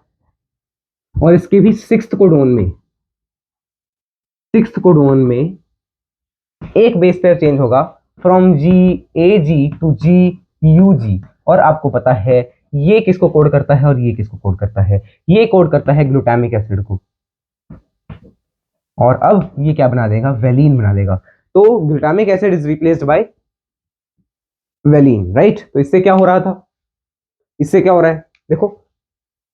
Speaker 1: और इसके भी सिक्स्थ कोडोन में एक बेस पेयर चेंज होगा, फ्रॉम GAG टू GUG। और आपको पता है ये किसको कोड करता है और ये किसको कोड करता है? ये कोड करता है ग्लूटामिक एसिड को। और अब ये क्या बना देगा? वेलिन बना देगा। तो glutamic acid is replaced by valine, right? तो इससे क्या हो रहा था? इससे क्या हो रहा है? देखो,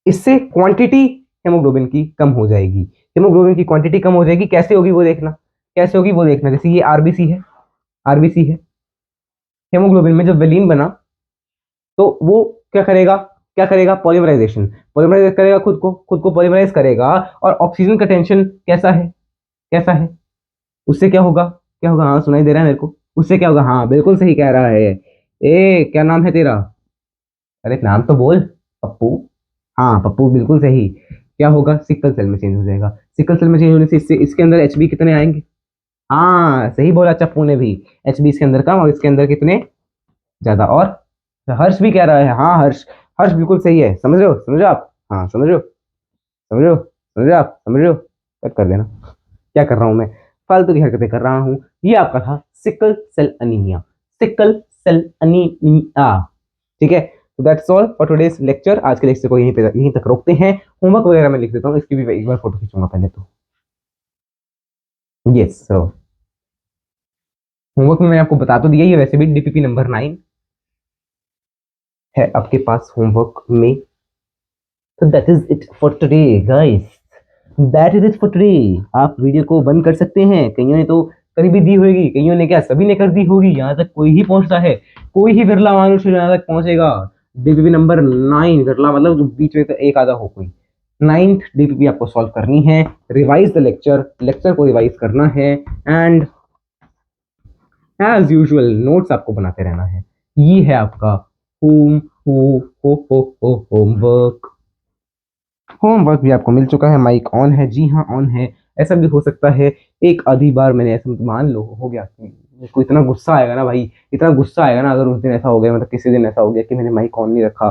Speaker 1: इससे क्वांटिटी हेमोग्लोबिन की कम हो जाएगी। हेमोग्लोबिन की क्वांटिटी कम हो जाएगी। कैसे होगी वो देखना, कैसे होगी वो देखना। जैसे ये आरबीसी है, आरबीसी है, हेमोग्लोबिन में जब वेलिन बना तो वो क्या करेगा? क्या करेगा? पॉलीमराइजेशन। पॉलीमराइज करेगा, खुद को पॉलीमराइज करेगा। और ऑक्सीजन का टेंशन कैसा है? कैसा है? उससे क्या होगा? क्या होगा? हाँ, सुनाई दे रहा है मेरे को। उससे क्या होगा? हाँ, बिल्कुल सही कह रहा है। ए, क्या नाम है तेरा? अरे नाम तो बोल। पप्पू। हाँ, पप्पू, बिल्कुल सही। क्या होगा? सिकल सेल में चेंज हो जाएगा। सिकल सेल में चेंज होने से इससे इसके अंदर एचबी कितने आएंगे? हाँ, सही बोला चप्पू ने भी। एचबी इसके अंदर कम और इसके अंदर कितने ज्यादा। और हर्ष भी कह रहा है। हाँ, हर्ष, हर्ष बिल्कुल सही है। समझ रहे हो? समझ रहे हो आप? हाँ, समझ रहे हो? समझ रहे हो? समझ रहे हो आप? समझ रहे हो? कट कर देना। क्या कर रहा हूँ मैं? फालतू की हरकतें कर रहा हूँ। ये आपका था sickle cell anaemia. Sickle cell anaemia. ठीक है, तो that's all for today's lecture. आज के लेक्चर को यहीं तक रोकते हैं। होमवर्क वगैरह मैं लिख देता हूँ, इसकी भी एक बार फोटो खींचूंगा पहले तो। यस, सो होमवर्क में मैंने आपको बता तो दिया ही है, वैसे भी डीपीपी नंबर 9 है आपके पास होमवर्क में। तो that is it for today guys, that is it for today. आप वीडियो को बंद कर सकते हैं। कईयों ने तो करी भी दी होगी, कईयों ने क्या, सभी ने कर दी होगी। यहाँ तक कोई ही पहुंचता है, कोई ही विरला मानुष यहाँ तक पहुंचेगा। डीपीपी नंबर 9 विरला, मतलब जो बीच में तो एक आधा हो कोई। 9th डीपीपी आपको सॉल्व करनी है। रिवाइज द लेक्चर, लेक्चर को रिवाइज करना है। एंड एज यूजुअल नोट्स आपको बनाते रहना है। ये है आपका होम हो होमवर्क। होमवर्क भी आपको मिल चुका है। माइक ऑन है? जी हाँ, ऑन है। ऐसा भी हो सकता है एक आधी बार मैंने ऐसा, मान लो हो गया कि इसको इतना गुस्सा आएगा ना भाई, इतना गुस्सा आएगा ना अगर उस दिन ऐसा हो गया, मतलब किसी दिन ऐसा हो गया कि मैंने माइक ऑन नहीं रखा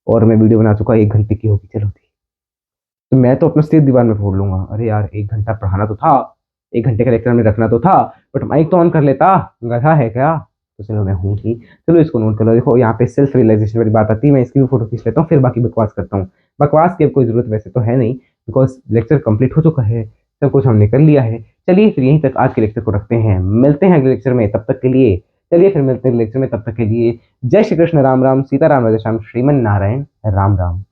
Speaker 1: और मैं वीडियो बना चुका 1 घंटे की होगी, चलो थी, तो मैं तो अपना सिर दीवार में फोड़ लूंगा। अरे यार, 1 घंटा पढ़ाना तो था, 1 घंटे का लेक्चर में रखना तो था, बट माइक तो ऑन कर लेता, गधा है क्या? तो चलो, मैं हूँ ही। चलो, इसको नोट कर लो। देखो, यहाँ पे सेल्फ रियलाइजेशन वाली बात आती है। मैं इसकी भी फोटो खींच लेता हूँ, फिर बाकी बकवास करता हूँ। बकवास की अब कोई जरूरत वैसे तो है नहीं, बिकॉज लेक्चर कंप्लीट हो चुका है, सब कुछ हमने कर लिया है। चलिए फिर यहीं तक आज के लेक्चर को रखते हैं। मिलते हैं अगले लेक्चर में, तब तक के लिए। चलिए फिर मिलते हैं लेक्चर में, तब तक के लिए जय श्री कृष्ण, राम राम, सीता राम, राधे श्याम, श्रीमन नारायण, राम राम।